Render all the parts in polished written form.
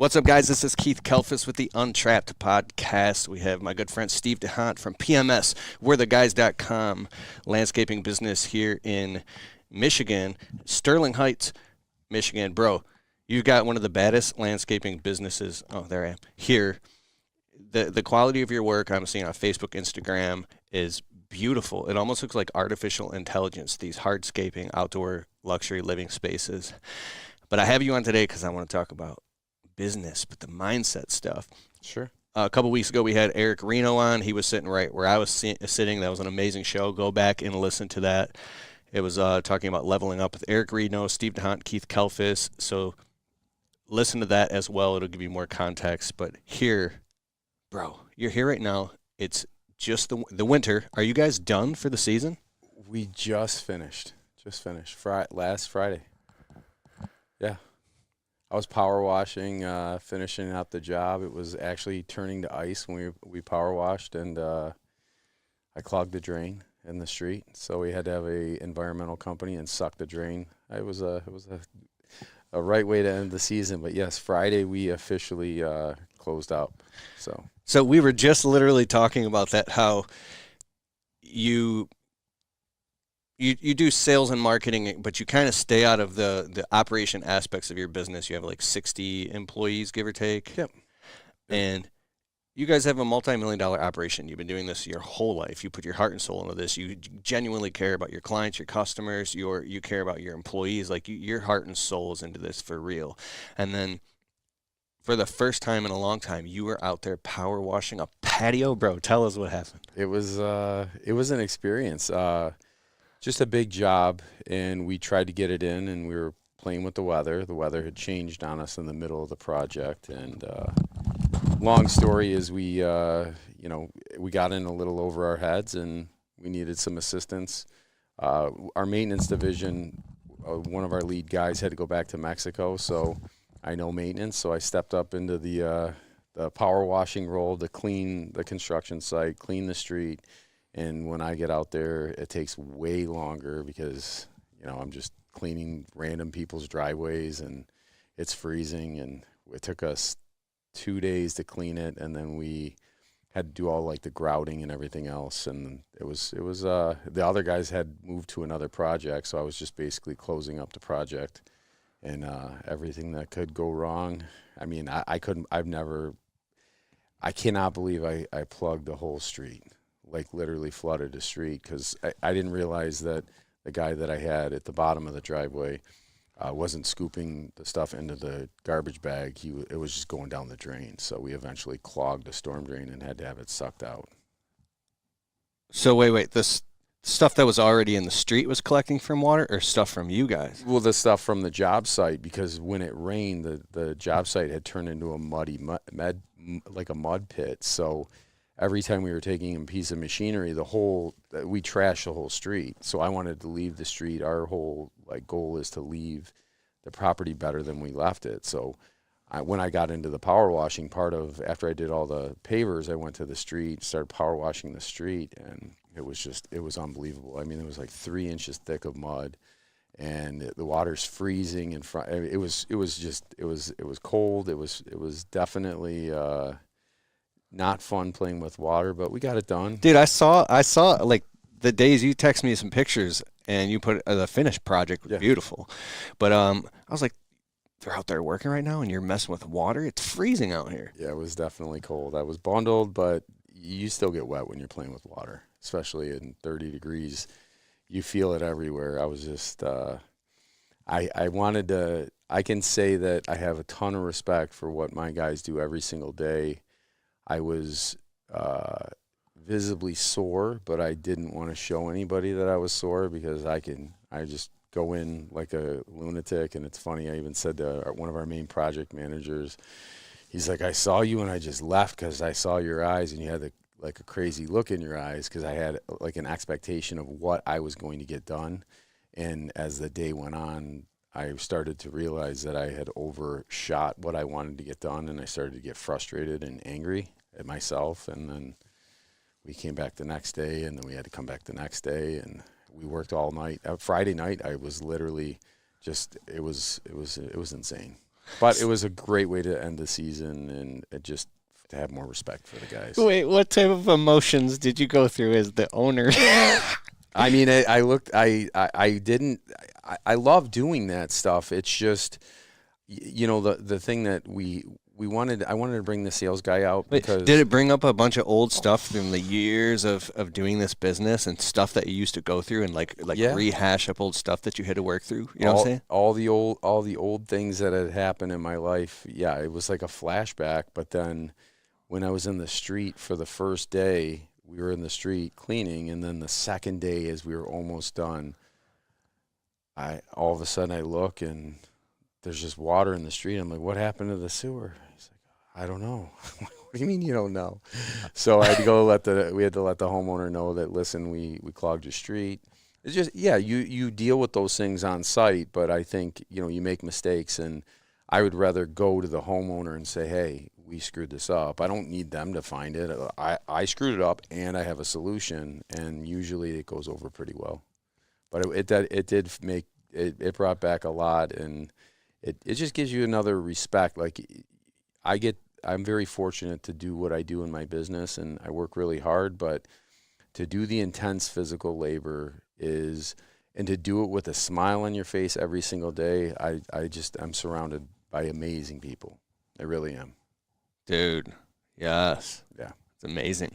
What's up, guys? This is Keith Kelfis with the Untrapped Podcast. We have my good friend Steve DeHaan from PMS, we'retheguys.com, landscaping business here in Michigan, Sterling Heights, Michigan. Bro, you've got one of the baddest landscaping businesses. Oh, there I am. Here. The quality of your work I'm seeing on Facebook, Instagram is beautiful. It almost looks like artificial intelligence, these hardscaping, outdoor luxury living spaces. But I have you on today because I want to talk about business, but the mindset stuff. Sure. A couple weeks ago, we had Eric Reno on. He was sitting right where I was sitting. That was an amazing show. Go back and listen to that. It was talking about leveling up with Eric Reno, Steve DeHaan, Keith Kelfis. So listen to that as well. It'll give you more context. But here, bro, you're here right now. It's just the winter. Are you guys done for the season? We just finished. Last Friday. Yeah. I was power washing, finishing out the job. It was actually turning to ice when we power washed, and I clogged the drain in the street. So we had to have a environmental company and suck the drain. It was a right way to end the season. But yes, Friday we officially closed out. So we were just literally talking about that, how you do sales and marketing, but you kind of stay out of the operation aspects of your business. You have like 60 employees, give or take. Yep. And you guys have a multi-million-dollar operation. You've been doing this your whole life. You put your heart and soul into this. You genuinely care about your clients, your customers. You care about your employees. Like your heart and soul is into this for real. And then for the first time in a long time, you were out there power washing a patio. Bro, tell us what happened. It was an experience. Just a big job, and we tried to get it in, and we were playing with the weather. The weather had changed on us in the middle of the project, and long story is we got in a little over our heads, and we needed some assistance. Our maintenance division, one of our lead guys had to go back to Mexico, so I know maintenance, so I stepped up into the power washing role to clean the construction site, clean the street. And when I get out there, it takes way longer because, I'm just cleaning random people's driveways and it's freezing. And it took us 2 days to clean it. And then we had to do all like the grouting and everything else. And it was the other guys had moved to another project. So I was just basically closing up the project and everything that could go wrong. I mean, I cannot believe I plugged the whole street. Like literally flooded the street because I didn't realize that the guy that I had at the bottom of the driveway wasn't scooping the stuff into the garbage bag. It was just going down the drain. So we eventually clogged the storm drain and had to have it sucked out. So wait, this stuff that was already in the street was collecting from water, or stuff from you guys? Well, the stuff from the job site, because when it rained, the job site had turned into a muddy like a mud pit. So every time we were taking a piece of machinery, we trashed the whole street. So I wanted to leave the street. Our whole goal is to leave the property better than we left it. So when I got into the power washing after I did all the pavers, I went to the street, started power washing the street, and it was unbelievable. I mean, it was like 3 inches thick of mud, and the water's freezing in front. It was cold. It was definitely not fun playing with water, but we got it done. Dude, I saw like the days you text me some pictures and you put the finished project was beautiful. But I was like, they're out there working right now and you're messing with water? It's freezing out here. Yeah, it was definitely cold. I was bundled, but you still get wet when you're playing with water, especially in 30 degrees. You feel it everywhere. I was just I can say that I have a ton of respect for what my guys do every single day. I was visibly sore, but I didn't want to show anybody that I was sore because I just go in like a lunatic. And it's funny, I even said to one of our main project managers, he's like, I saw you and I just left because I saw your eyes and you had a crazy look in your eyes because I had like an expectation of what I was going to get done. And as the day went on, I started to realize that I had overshot what I wanted to get done, and I started to get frustrated and angry at myself. And then we came back the next day, and then we had to come back the next day, and we worked all night. Friday night, I was literally just it was insane. But it was a great way to end the season, and it just to have more respect for the guys. Wait, what type of emotions did you go through as the owner? I mean, I love doing that stuff. It's just, the thing that I wanted to bring the sales guy out because. Did it bring up a bunch of old stuff from the years of doing this business and stuff that you used to go through and like Yeah. rehash up old stuff that you had to work through? You know what I'm saying? All the old things that had happened in my life. Yeah, it was like a flashback. But then when I was in the street for the first day, we were in the street cleaning, and then the second day, as we were almost done, all of a sudden I look and there's just water in the street. I'm like, what happened to the sewer? He's like, I don't know. What do you mean you don't know? So I had to go we had to let the homeowner know that, listen, we clogged your street. It's just, yeah, you deal with those things on site, but I think, you make mistakes, and I would rather go to the homeowner and say, hey, we screwed this up. I don't need them to find it. I screwed it up, and I have a solution, and usually it goes over pretty well. But it brought back a lot, and it just gives you another respect. Like, I'm very fortunate to do what I do in my business, and I work really hard, but to do the intense physical labor and to do it with a smile on your face every single day, I'm surrounded by amazing people. I really am. Dude, yes. Yeah. It's amazing.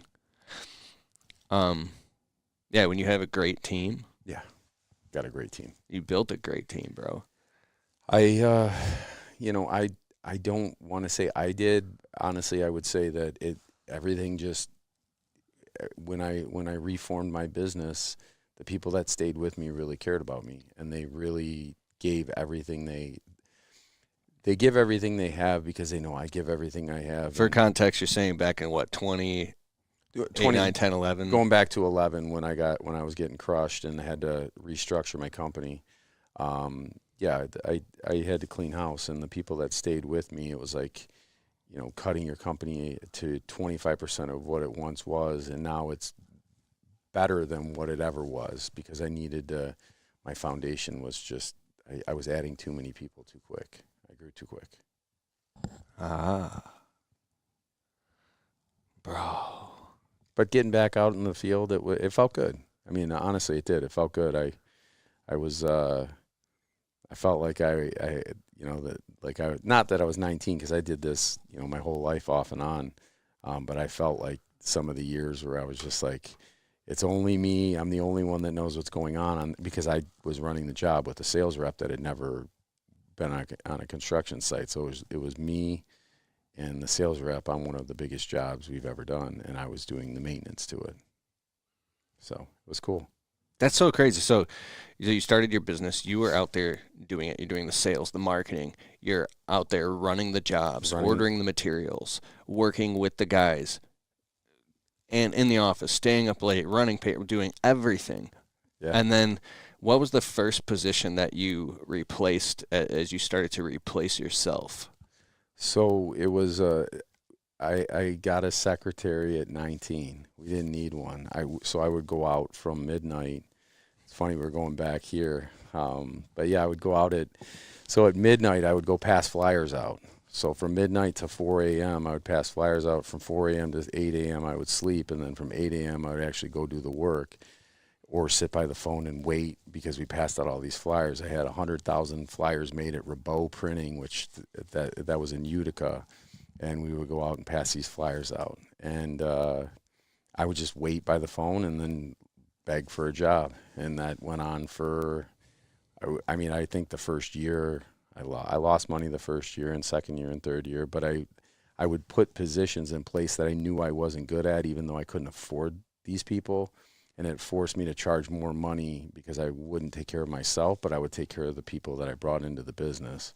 Yeah, when you have a great team. Yeah. Got a great team. You built a great team, bro. I don't want to say I did. Honestly, I would say that everything just, when I reformed my business, the people that stayed with me really cared about me, and they really gave everything they give everything they have because they know I give everything I have. For context, you're saying back in what, 20, 9, 10, 11? Going back to 11 when I was getting crushed and I had to restructure my company. Yeah, I had to clean house, and the people that stayed with me, it was like, cutting your company to 25% of what it once was, and now it's better than what it ever was because I needed my foundation was just, I was adding too many people too quick. I grew too quick. Bro. But getting back out in the field, it felt good. I mean, honestly, it did. It felt good. I felt like not that I was 19 because I did this, my whole life off and on. But I felt like some of the years where I was just like, it's only me. I'm the only one that knows what's going on because I was running the job with a sales rep that had never been on a construction site. So it was me and the sales rep on one of the biggest jobs we've ever done, and I was doing the maintenance to it. So it was cool. That's so crazy. So you started your business. You were out there doing it. You're doing the sales, the marketing. You're out there running the jobs, ordering the materials, working with the guys, and in the office, staying up late, running paper, doing everything. Yeah. And then what was the first position that you replaced as you started to replace yourself? So it was I got a secretary at 19. We didn't need one. So I would go out from midnight. It's funny, we're going back here. But yeah, I would go out at midnight, I would go pass flyers out. So from midnight to 4 a.m., I would pass flyers out. From 4 a.m. to 8 a.m., I would sleep. And then from 8 a.m., I would actually go do the work or sit by the phone and wait because we passed out all these flyers. I had 100,000 flyers made at Rabot Printing, which that was in Utica. And we would go out and pass these flyers out. And I would just wait by the phone and then beg for a job. And that went on for, I think the first year, I lost money the first year and second year and third year. But I would put positions in place that I knew I wasn't good at, even though I couldn't afford these people. And it forced me to charge more money because I wouldn't take care of myself, but I would take care of the people that I brought into the business.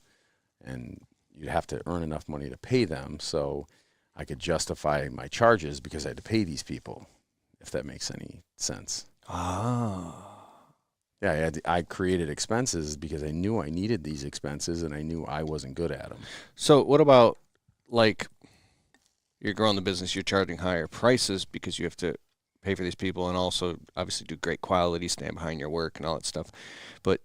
And you'd have to earn enough money to pay them so I could justify my charges because I had to pay these people, if that makes any sense. Yeah, I created expenses because I knew I needed these expenses and I knew I wasn't good at them. So what about, like, you're growing the business, you're charging higher prices because you have to pay for these people and also obviously do great quality, stand behind your work and all that stuff. But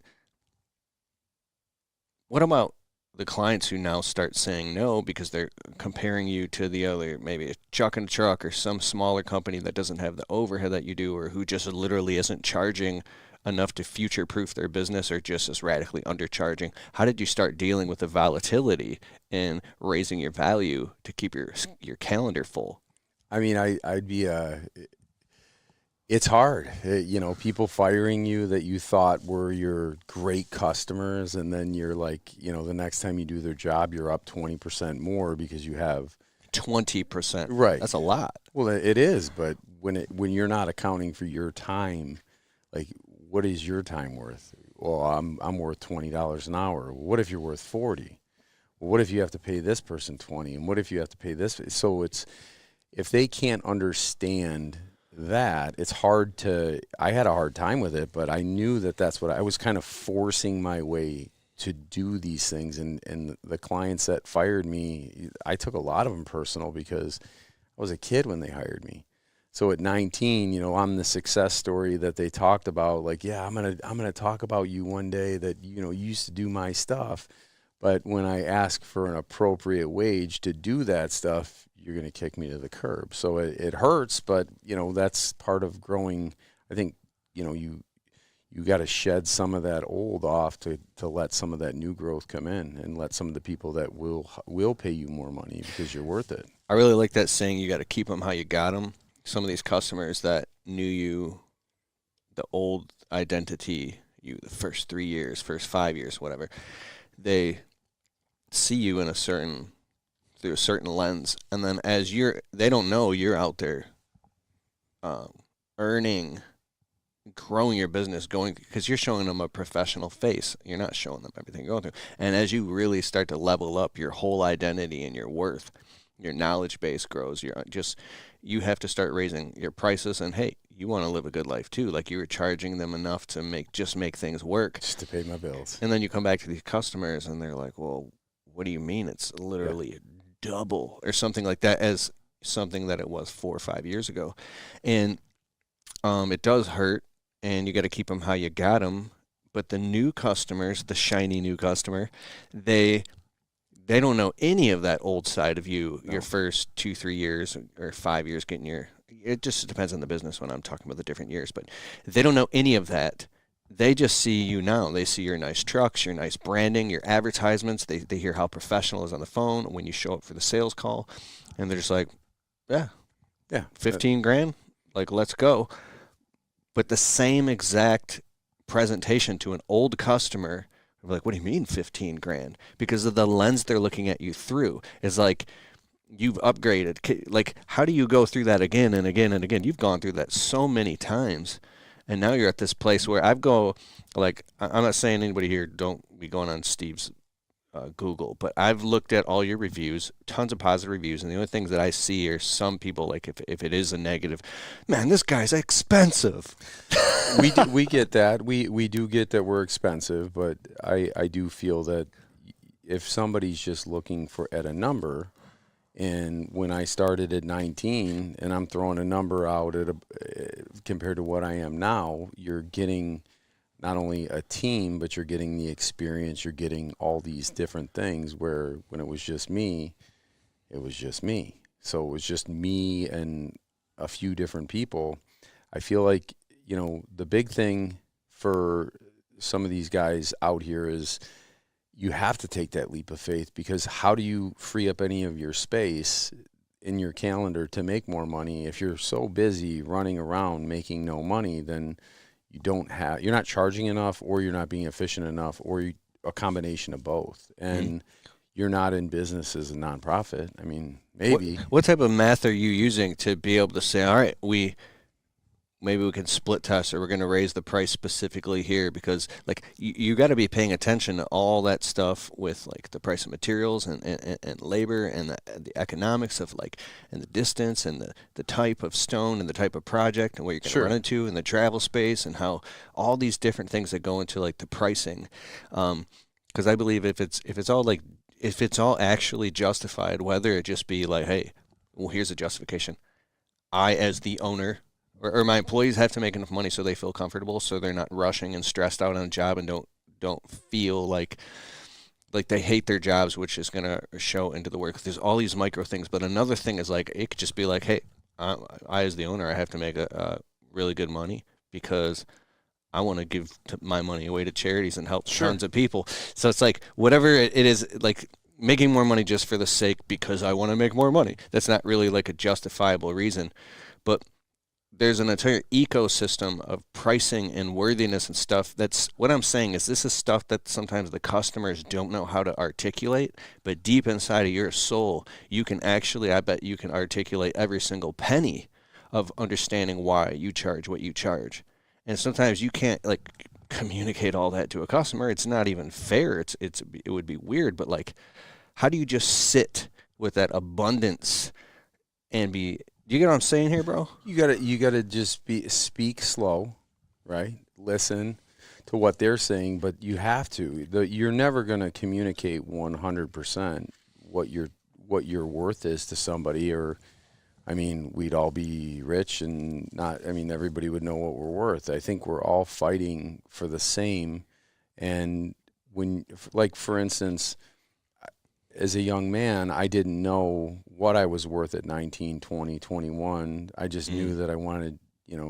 what about the clients who now start saying no because they're comparing you to the other, maybe a Chuck and Truck or some smaller company that doesn't have the overhead that you do, or who just literally isn't charging enough to future-proof their business, or just is radically undercharging? How did you start dealing with the volatility and raising your value to keep your calendar full? I mean, I'd be it's hard. People firing you that you thought were your great customers, and then you're like, the next time you do their job, you're up 20% more because you have 20%. Right. That's a lot. Well, it is, but when you're not accounting for your time, like, what is your time worth? Well, I'm worth $20 an hour. What if you're worth 40? Well, what if you have to pay this person 20? And what if you have to pay this? So if they can't understand that, it's hard to. I had a hard time with it, but I knew that that's what I was kind of forcing my way to do these things. And the clients that fired me, I took a lot of them personal because I was a kid when they hired me. So at 19, I'm the success story that they talked about. Like, yeah, I'm gonna talk about you one day that you used to do my stuff, but when I ask for an appropriate wage to do that stuff, you're gonna kick me to the curb. So it hurts, but that's part of growing. I think you got to shed some of that old off to let some of that new growth come in, and let some of the people that will pay you more money because you're worth it. I really like that saying. You got to keep them how you got them. Some of these customers that knew you, the old identity, you the first 3 years, first 5 years, whatever, they see you in through a certain lens, and then they don't know you're out there earning, growing your business, because you're showing them a professional face. You're not showing them everything you're going through. And as you really start to level up your whole identity and your worth, your knowledge base grows. You have to start raising your prices, and hey, you want to live a good life too. Like, you were charging them enough to make things work, just to pay my bills. And then you come back to these customers and they're like, well, what do you mean it's literally double or something like that, as something that it was 4 or 5 years ago? And it does hurt, and you got to keep them how you got them. But the new customers, the shiny new customer, they don't know any of that old side of you. No. Your first 2-3 years or 5 years it just depends on the business when I'm talking about the different years, but they don't know any of that. They just see you now. They see your nice trucks, your nice branding, your advertisements. They hear how professional it is on the phone when you show up for the sales call, and they're just like, yeah, 15 grand, like, let's go. But the same exact presentation to an old customer, like, what do you mean 15 grand? Because of the lens they're looking at you through. It's like, you've upgraded. Like, how do you go through that again and again and again? You've gone through that so many times, and now you're at this place where I'm not saying anybody here don't be going on Steve's Google, but I've looked at all your reviews, tons of positive reviews, and the only things that I see are some people, like, if it is a negative, man, this guy's expensive. We get that. We do get that we're expensive, but I do feel that if somebody's just looking at a number, and when I started at 19 and I'm throwing a number out compared to what I am now, you're getting not only a team, but you're getting the experience, you're getting all these different things, where when it was just me, it was just me. So it was just me and a few different people. I feel like, the big thing for some of these guys out here is you have to take that leap of faith, because how do you free up any of your space in your calendar to make more money if you're so busy running around making no money? Then you're not charging enough, or you're not being efficient enough, or a combination of both. And you're not in business as a nonprofit. I mean, maybe. What type of math are you using to be able to say, all right, maybe we can split test, or we're going to raise the price specifically here? Because, like, you got to be paying attention to all that stuff with, like, the price of materials and labor and the economics of, like, and the distance and the type of stone and the type of project and what you're going to run into, and the travel space, and how all these different things that go into, like, the pricing. Because I believe if it's all actually justified, whether it just be like, hey, well, here's a justification. I, as the owner, or my employees, have to make enough money so they feel comfortable, so they're not rushing and stressed out on a job, and don't feel like like they hate their jobs, which is going to show into the work. There's all these micro things, but another thing is like it could just be like, hey, I as the owner, I have to make a really good money because I want to give my money away to charities and help tons of people. So it's like whatever it is, like making more money just for the sake because I want to make more money. That's not really like a justifiable reason, but there's an entire ecosystem of pricing and worthiness and stuff. That's what I'm saying is this is stuff that sometimes the customers don't know how to articulate, but deep inside of your soul, you can actually, I bet you can articulate every single penny of understanding why you charge what you charge. And sometimes you can't like communicate all that to a customer. It's not even fair. It would be weird, but like, how do you just sit with that abundance and be, do you get what I'm saying here, bro? You gotta just speak slow, right? Listen to what they're saying, but you have to. You're never gonna communicate 100% what your worth is to somebody, or, I mean, we'd all be rich and not. I mean, everybody would know what we're worth. I think we're all fighting for the same, and when, like, for instance, as a young man, I didn't know what I was worth at 19, 20, 21. I just knew that I wanted,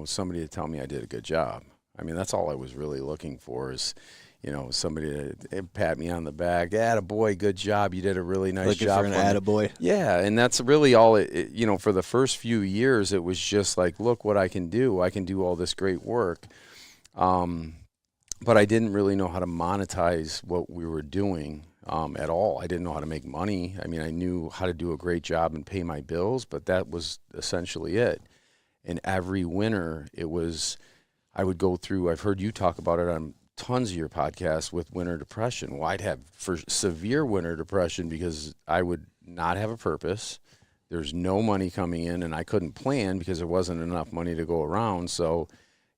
somebody to tell me I did a good job. I mean, that's all I was really looking for is, somebody to pat me on the back. Attaboy, good job. You did a really nice job. Looking for an attaboy. Yeah, and that's really all for the first few years, it was just like, look what I can do. I can do all this great work. But I didn't really know how to monetize what we were doing. At all. I didn't know how to make money. I mean, I knew how to do a great job and pay my bills, but that was essentially it. And every winter, I would go through, I've heard you talk about it on tons of your podcasts with winter depression. Well, I'd have severe winter depression because I would not have a purpose. There's no money coming in, and I couldn't plan because there wasn't enough money to go around. So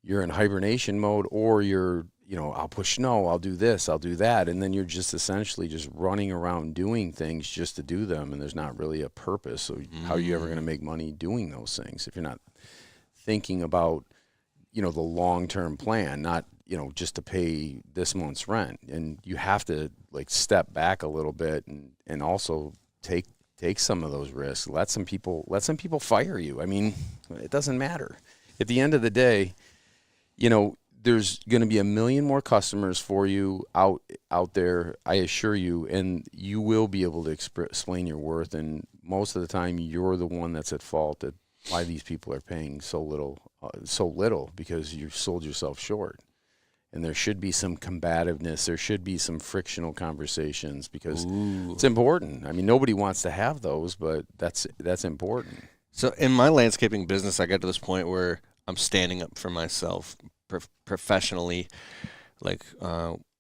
you're in hibernation mode, or you're, I'll push snow, I'll do this, I'll do that. And then you're just essentially just running around doing things just to do them. And there's not really a purpose. So how are you ever going to make money doing those things if you're not thinking about, the long-term plan, not, just to pay this month's rent? And you have to like step back a little bit and also take some of those risks. Let some people fire you. I mean, it doesn't matter. At the end of the day, there's going to be 1 million more customers for you out there, I assure you, and you will be able to explain your worth. And most of the time, you're the one that's at fault at why these people are paying so little because you sold yourself short. And there should be some combativeness. There should be some frictional conversations because it's important. I mean, nobody wants to have those, but that's important. So in my landscaping business, I got to this point where I'm standing up for myself professionally. Like,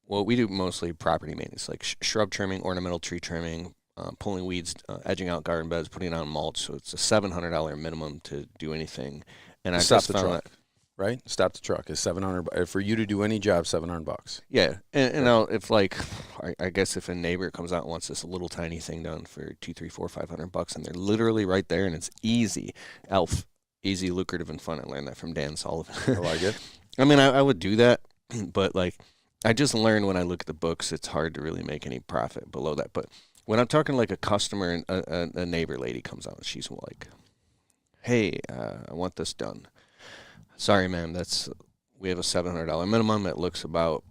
we do mostly property maintenance, like shrub trimming, ornamental tree trimming, pulling weeds, edging out garden beds, putting on mulch. So it's a $700 minimum to do anything. And I just found that. Right? Stop the truck is $700 for you to do any job. $700. Yeah, and now if like, I guess if a neighbor comes out and wants this little tiny thing done for $200, $300, $400, $500, and they're literally right there, and it's easy, easy, lucrative, and fun. I learned that from Dan Sullivan. I like it. I mean, I would do that, but like, I just learned when I look at the books, it's hard to really make any profit below that. But when I'm talking like a customer and a neighbor lady comes out and she's like, "Hey, I want this done." Sorry, ma'am, we have a $700 minimum. It looks about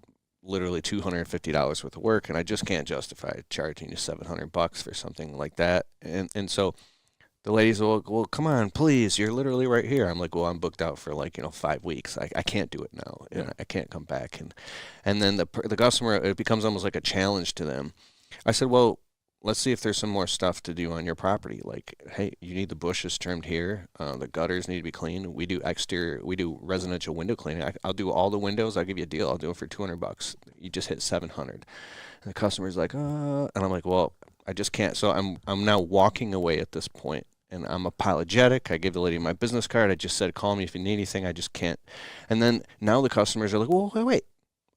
literally $250 worth of work, and I just can't justify charging you $700 for something like that. And so the ladies will, well, come on, please, you're literally right here. I'm like, well, I'm booked out for 5 weeks. I can't do it now. Yeah. I can't come back. And then the customer, it becomes almost like a challenge to them. I said, well, let's see if there's some more stuff to do on your property. Like, hey, you need the bushes trimmed here. The gutters need to be cleaned. We do residential window cleaning. I'll do all the windows. I'll give you a deal. I'll do it for $200. You just hit $700. And the customer's like, and I'm like, well, I just can't. So I'm now walking away at this point, and I'm apologetic. I gave the lady my business card. I just said, call me if you need anything. I just can't. And then now the customers are like, well, wait.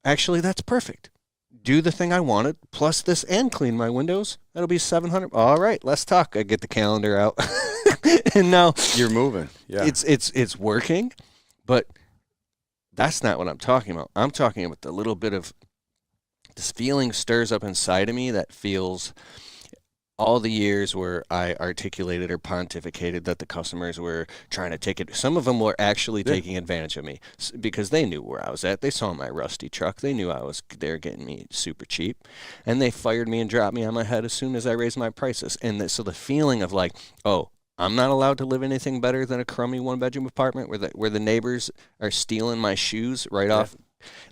Actually, that's perfect. Do the thing I wanted, plus this, and clean my windows. That'll be $700. All right, let's talk. I get the calendar out, and now you're moving. Yeah, it's working, but that's not what I'm talking about. I'm talking about the little bit of this feeling stirs up inside of me that feels all the years where I articulated or pontificated that the customers were trying to take it. Some of them were actually taking advantage of me because they knew where I was at. They saw my rusty truck. They knew they were getting me super cheap, and they fired me and dropped me on my head as soon as I raised my prices. And so the feeling of like, oh, I'm not allowed to live anything better than a crummy one-bedroom apartment where the neighbors are stealing my shoes right off.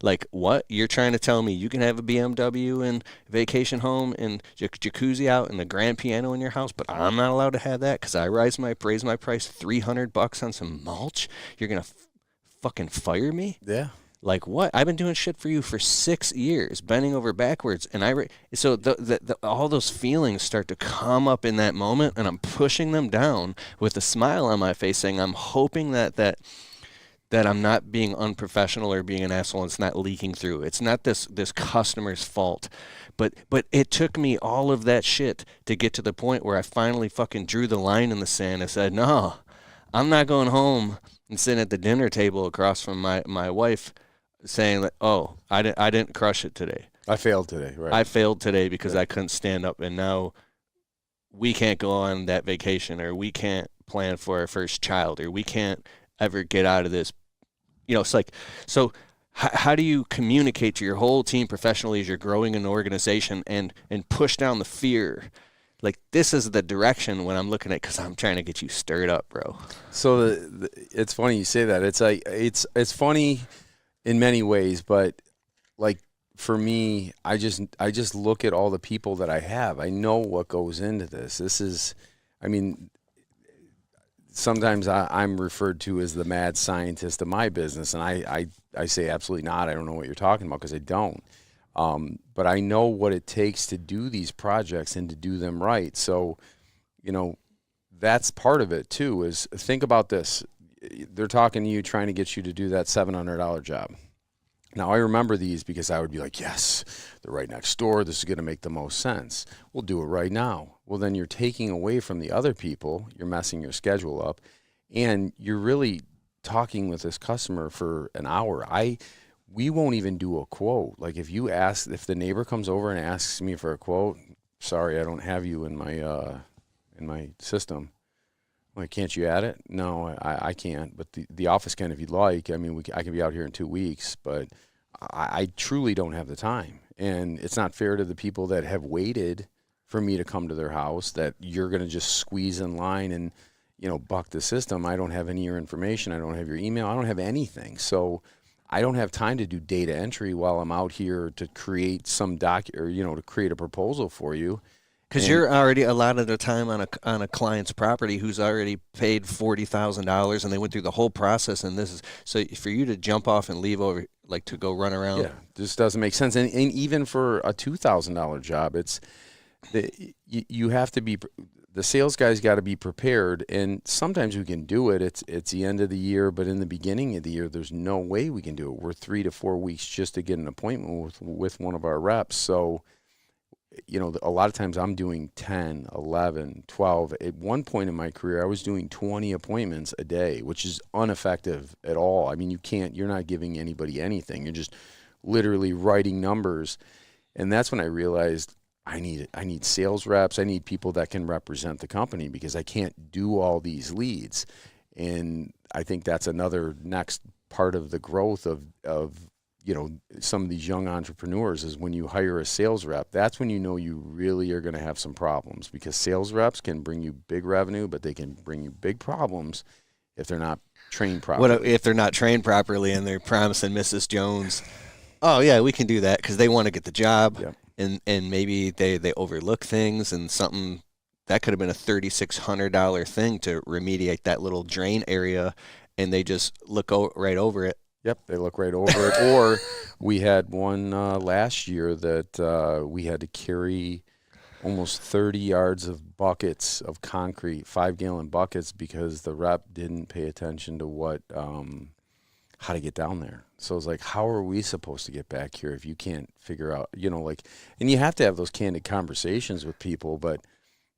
Like, what? You're trying to tell me you can have a BMW and vacation home and jacuzzi out and the grand piano in your house, but I'm not allowed to have that because I raise my price $300 on some mulch? You're gonna fucking fire me? Yeah. Like, what? I've been doing shit for you for 6 years, bending over backwards, and so all those feelings start to come up in that moment, and I'm pushing them down with a smile on my face, saying I'm hoping that I'm not being unprofessional or being an asshole and it's not leaking through. It's not this customer's fault. But it took me all of that shit to get to the point where I finally fucking drew the line in the sand and said, no, I'm not going home and sitting at the dinner table across from my wife saying that, oh, I didn't crush it today. I failed today, right? I failed today because I couldn't stand up, and now we can't go on that vacation, or we can't plan for our first child, or we can't ever get out of this. It's like, so how do you communicate to your whole team professionally as you're growing an organization and push down the fear? Like, this is the direction when I'm looking at, because I'm trying to get you stirred up, bro. So it's funny you say that. It's like it's funny in many ways, but like for me, I just look at all the people that I have. I know what goes into this. This is, I mean, sometimes I'm referred to as the mad scientist of my business, and I say absolutely not. I don't know what you're talking about because I don't. But I know what it takes to do these projects and to do them right. So, that's part of it too, is think about this. They're talking to you, trying to get you to do that $700 job. Now, I remember these because I would be like, yes, they're right next door. This is going to make the most sense. We'll do it right now. Well, then you're taking away from the other people. You're messing your schedule up. And you're really talking with this customer for an hour. We won't even do a quote. Like, if the neighbor comes over and asks me for a quote, sorry, I don't have you in my system. Like, can't you add it? No, I can't. But the office can if you'd like. I mean, I can be out here in 2 weeks, but I truly don't have the time. And it's not fair to the people that have waited for me to come to their house that you're going to just squeeze in line and, buck the system. I don't have any of your information. I don't have your email. I don't have anything. So I don't have time to do data entry while I'm out here to create some to create a proposal for you. Because you're already allotted a time on a client's property who's already paid $40,000 and they went through the whole process, and this is so for you to jump off and leave over, like, to go run around. Yeah, this doesn't make sense. And even for a $2,000 job, you have to be, the sales guy's got to be prepared. And sometimes we can do it. It's the end of the year, but in the beginning of the year, there's no way we can do it. We're 3 to 4 weeks just to get an appointment with one of our reps. So, a lot of times I'm doing 10, 11, 12. At one point in my career, I was doing 20 appointments a day, which is ineffective at all. I mean, you're not giving anybody anything. You're just literally writing numbers. And that's when I realized I need sales reps. I need people that can represent the company because I can't do all these leads. And I think that's another next part of the growth of some of these young entrepreneurs is when you hire a sales rep, that's when you really are going to have some problems, because sales reps can bring you big revenue, but they can bring you big problems if they're not trained properly. What if they're not trained properly and they're promising Mrs. Jones, oh yeah, we can do that because they want to get the job, and maybe they overlook things, and something that could have been a $3,600 thing to remediate that little drain area, and they just look right over it. Yep, they look right over it. Or we had one last year that we had to carry almost 30 yards of buckets of concrete, 5-gallon buckets, because the rep didn't pay attention to how to get down there. So it's like, how are we supposed to get back here if you can't figure out, and you have to have those candid conversations with people, but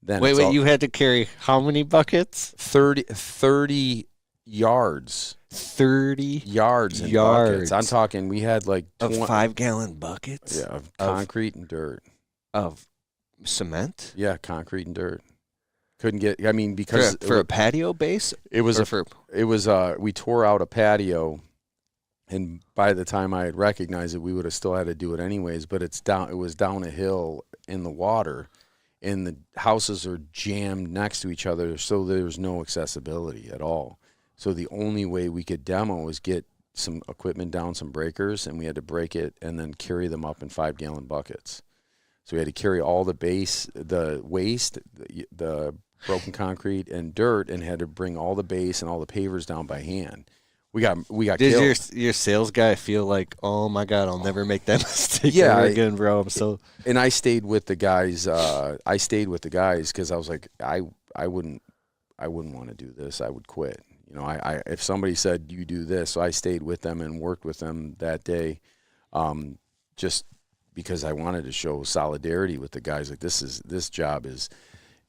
then Wait, you had to carry how many buckets? 30 yards 30 yards and yards buckets. I'm talking. We had like of 5-gallon buckets. Yeah, of concrete and dirt. Of cement. Yeah, concrete and dirt. Couldn't get. I mean, because for a patio base. It was for we tore out a patio, and by the time I had recognized it, we would have still had to do it anyways. But it was down a hill in the water, and the houses are jammed next to each other, so there's no accessibility at all. So the only way we could demo was get some equipment down, some breakers, and we had to break it and then carry them up in 5-gallon buckets. So we had to carry all the base, the waste, the broken concrete and dirt, and had to bring all the base and all the pavers down by hand. We got killed. Did your sales guy feel like, oh my God, I'll never make that mistake ever again, bro? And I stayed with the guys. Because I was like, I wouldn't want to do this. I would quit. You know, I if somebody said you do this, so I stayed with them and worked with them that day, just because I wanted to show solidarity with the guys. Like this job is,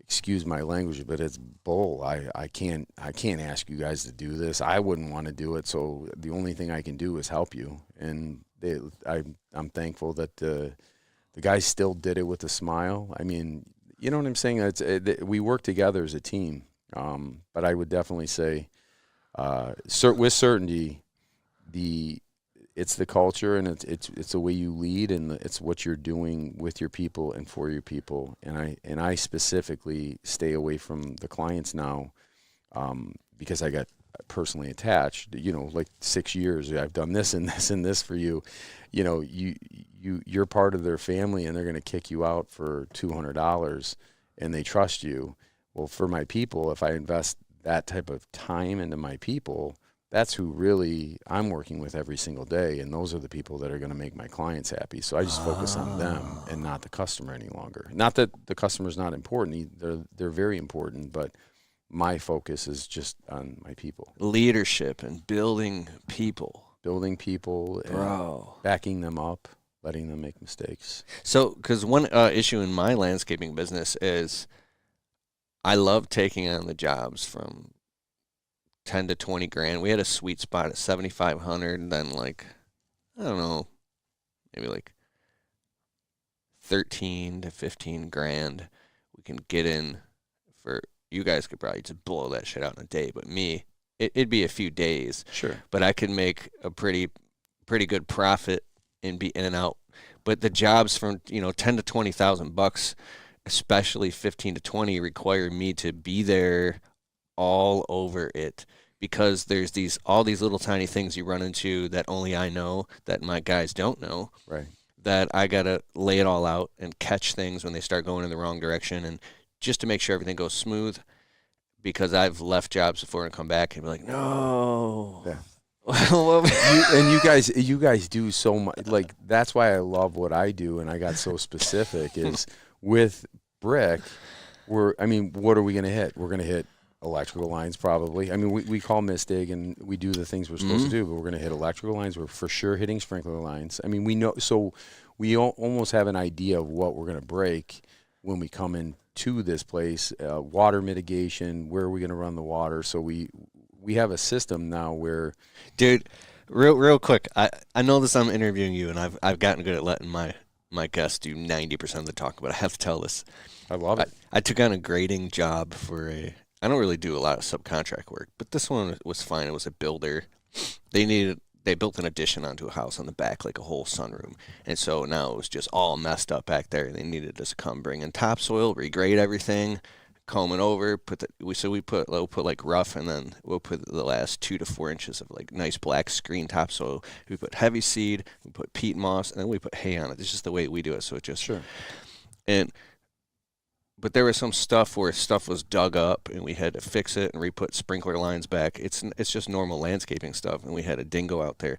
excuse my language, but it's bull. I can't ask you guys to do this. I wouldn't want to do it. So the only thing I can do is help you. And I'm thankful that the guys still did it with a smile. I mean, you know what I'm saying? We work together as a team. But I would definitely say, with certainty, it's the culture, and it's the way you lead, and it's what you're doing with your people and for your people. And I specifically stay away from the clients now, because I got personally attached. You know, like 6 years, I've done this and this and this for you. You know, you're part of their family, and they're going to kick you out for $200, and they trust you. Well, for my people, if I invest that type of time into my people, that's who really I'm working with every single day, and those are the people that are going to make my clients happy. So I just focus on them and not the customer any longer. Not that the customer's not important; they're very important, but my focus is just on my people. Leadership and building people, and backing them up, letting them make mistakes. So, because one issue in my landscaping business is, I love taking on the jobs from 10 to 20 grand. We had a sweet spot at 7,500, and then like, I don't know, maybe like 13 to 15 grand we can get in for. You guys could probably just blow that shit out in a day, but me, it'd be a few days. Sure. But I could make a pretty good profit and be in and out. But the jobs from 10 to 20,000 bucks, especially 15 to 20, require me to be there all over it, because there's all these little tiny things you run into that only I know, that my guys don't know. Right. That I gotta lay it all out and catch things when they start going in the wrong direction, and just to make sure everything goes smooth. Because I've left jobs before and come back and be like, no. Yeah. You guys do so much. Like, that's why I love what I do, and I got so specific. Is with brick, what are we going to hit? We're going to hit electrical lines probably. I mean, we call Mistig and we do the things we're supposed to do, but we're going to hit electrical lines. We're for sure hitting sprinkler lines. I mean, we know, so we almost have an idea of what we're going to break when we come into this place. Water mitigation, where are we going to run the water? So we have a system now where, dude, real quick, I know this, I'm interviewing you, and I've gotten good at letting my guests do 90% of the talk, but I have to tell this. I love it. I took on a grading job I don't really do a lot of subcontract work, but this one was fine. It was a builder. They built an addition onto a house on the back, like a whole sunroom. And so now it was just all messed up back there. They needed us to come bring in topsoil, regrade everything, comb it over, we'll put like rough, and then we'll put the last 2 to 4 inches of like nice black screen topsoil. We put heavy seed, we put peat moss, and then we put hay on it. This is just the way we do it. So it just, sure. But there was some stuff where stuff was dug up, and we had to fix it and re-put sprinkler lines back. It's just normal landscaping stuff, and we had a dingo out there.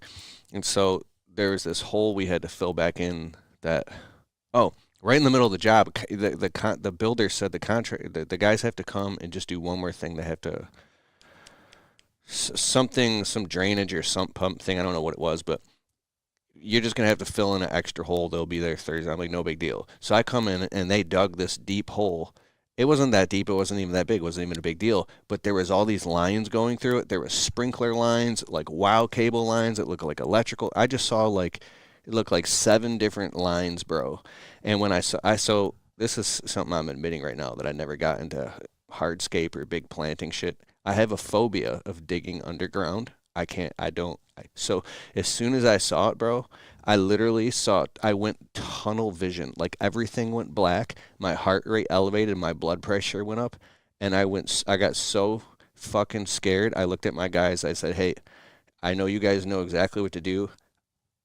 And so there was this hole we had to fill back in that, right in the middle of the job, the builder said the guys have to come and just do one more thing. They have to, some drainage or sump pump thing, I don't know what it was, but you're just going to have to fill in an extra hole. They'll be there Thursday. I'm like, no big deal. So I come in, and they dug this deep hole, it wasn't that deep. It wasn't even that big. It wasn't even a big deal. But there was all these lines going through it. There was sprinkler lines, like WOW cable lines that looked like electrical. I just saw like it looked like 7 different lines, bro. And when I saw this is something I'm admitting right now that I never got into hardscape or big planting shit. I have a phobia of digging underground. I can't. I don't. So as soon as I saw it, bro, I literally saw it. I went tunnel vision. Like everything went black. My heart rate elevated. My blood pressure went up. And I got so fucking scared. I looked at my guys. I said, hey, I know you guys know exactly what to do.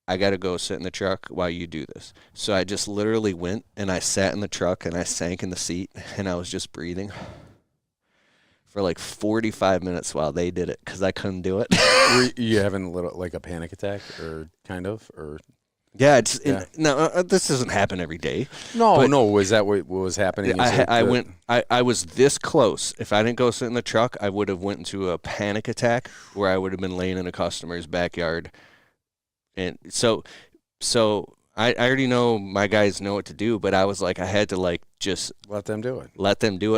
I got to go sit in the truck while you do this. So I just literally went and I sat in the truck and I sank in the seat and I was just breathing for like 45 minutes while they did it because I couldn't do it. Were you having a little like a panic attack or kind of or? Yeah, no, this doesn't happen every day. No. Was that what was happening? I was this close. If I didn't go sit in the truck, I would have went into a panic attack where I would have been laying in a customer's backyard. And so I already know my guys know what to do, but I was like, I had to like just let them do it,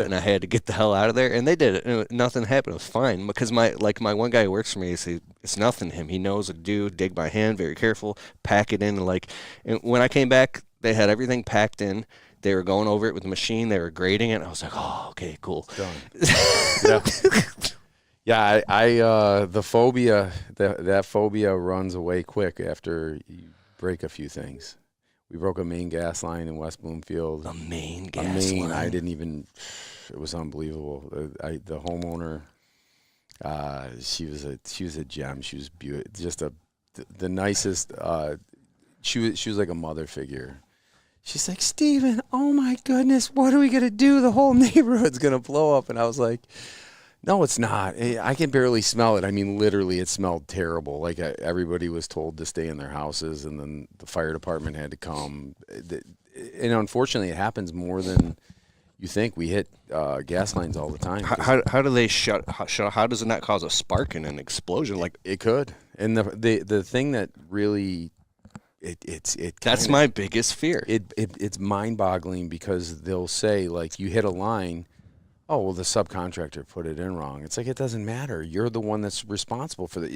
and I had to get the hell out of there, and they did it. And nothing happened. It was fine because my one guy who works for me, it's nothing to him. He knows what to do. Dig by hand, very careful, pack it in, and when I came back, they had everything packed in. They were going over it with the machine. They were grading it. And I was like, oh, okay, cool. Done. Yeah. Yeah, I the phobia, that phobia runs away quick after you break a few things. We broke a main gas line in West Bloomfield. A main gas line? I didn't even, it was unbelievable. The homeowner, she was a gem. She was beautiful, just the nicest, she was like a mother figure. She's like, Steven, oh my goodness, what are we going to do? The whole neighborhood's going to blow up. And I was like, no, it's not. I can barely smell it. I mean, literally, it smelled terrible. Like everybody was told to stay in their houses, and then the fire department had to come. And unfortunately, it happens more than you think. We hit gas lines all the time. How do they shut? How does it not cause a spark and an explosion? Like it could. And the thing that really that's my biggest fear. It's mind-boggling because they'll say like you hit a line. Oh, well, the subcontractor put it in wrong. It's like, it doesn't matter. You're the one that's responsible for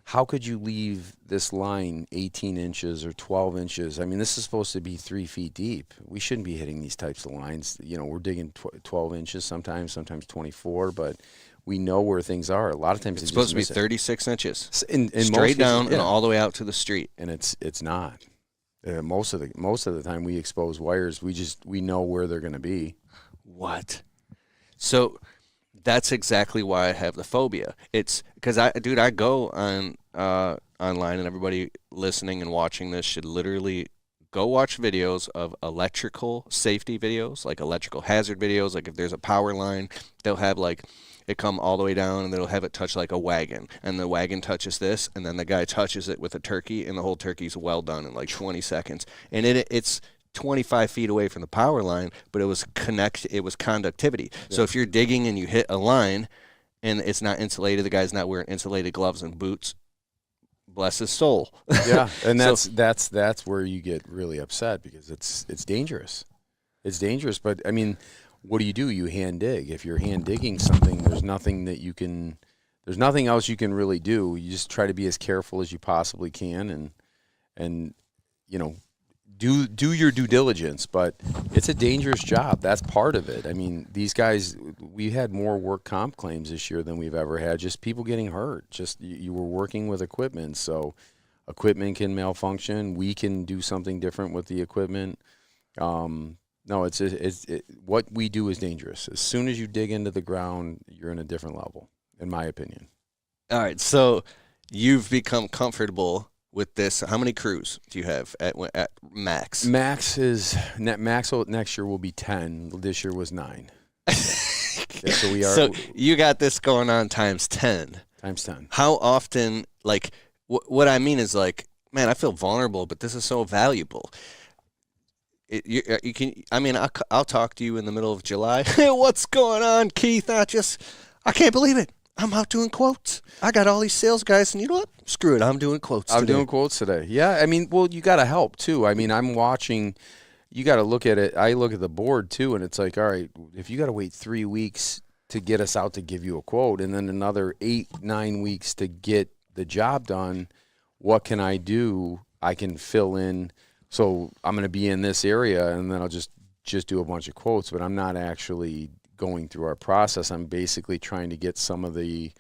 how could you leave this line 18 inches or 12 inches? I mean, this is supposed to be 3 feet deep. We shouldn't be hitting these types of lines. You know, we're digging 12 inches sometimes 24, but we know where things are. A lot of times it's supposed to be 36 inches. In straight down and all the way out to the street. And it's not. Most of the time we expose wires, we know where they're going to be. What? So that's exactly why I have the phobia. It's because I go on online, and everybody listening and watching this should literally go watch videos of electrical safety videos, like electrical hazard videos. Like if there's a power line, they'll have like it come all the way down, and they'll have it touch like a wagon, and the wagon touches this, and then the guy touches it with a turkey, and the whole turkey's well done in like 20 seconds. And it's 25 feet away from the power line, but it was conductivity. Yeah. So if you're digging and you hit a line and it's not insulated, the guy's not wearing insulated gloves and boots, bless his soul. Yeah, and that's where you get really upset because it's dangerous. It's dangerous, but I mean, what do? You hand dig. If you're hand digging something, there's nothing else you can really do. You just try to be as careful as you possibly can and you know, do your due diligence, but it's a dangerous job. That's part of it. I mean, these guys, we had more work comp claims this year than we've ever had. Just people getting hurt. Just you were working with equipment, so equipment can malfunction. We can do something different with the equipment. No, what we do is dangerous. As soon as you dig into the ground, you're in a different level, in my opinion. All right, so you've become comfortable with this. How many crews do you have at max? Max next year will be 10. This year was 9. Yeah, so we are. So you got this going on times 10. Times 10. How often? Like, what I mean is like, man, I feel vulnerable, but this is so valuable. You can. I mean, I'll talk to you in the middle of July. Hey, what's going on, Keith? I can't believe it. I'm out doing quotes. I got all these sales guys, and you know what? Screw it. I'm doing quotes today. I'm doing quotes today. Yeah, I mean, well, you got to help, too. I mean, I'm watching, you got to look at it. I look at the board too, and it's like, all right, if you got to wait 3 weeks to get us out to give you a quote, and then another 8-9 weeks to get the job done, what can I do? I can fill in. So I'm going to be in this area, and then I'll just do a bunch of quotes, but I'm not actually going through our process. I'm basically trying to get some of the,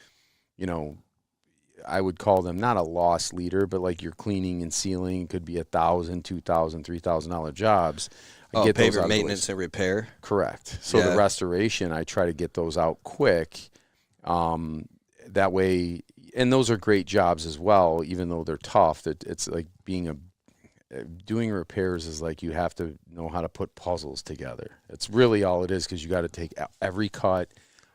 I would call them not a loss leader, but like your cleaning and sealing could be $1,000, $2,000, $3,000 jobs. Get pavement maintenance and repair. Correct. So the restoration, I try to get those out quick. That way, and those are great jobs as well, even though they're tough. It's like doing repairs is like you have to know how to put puzzles together. It's really all it is, because you got to take every cut,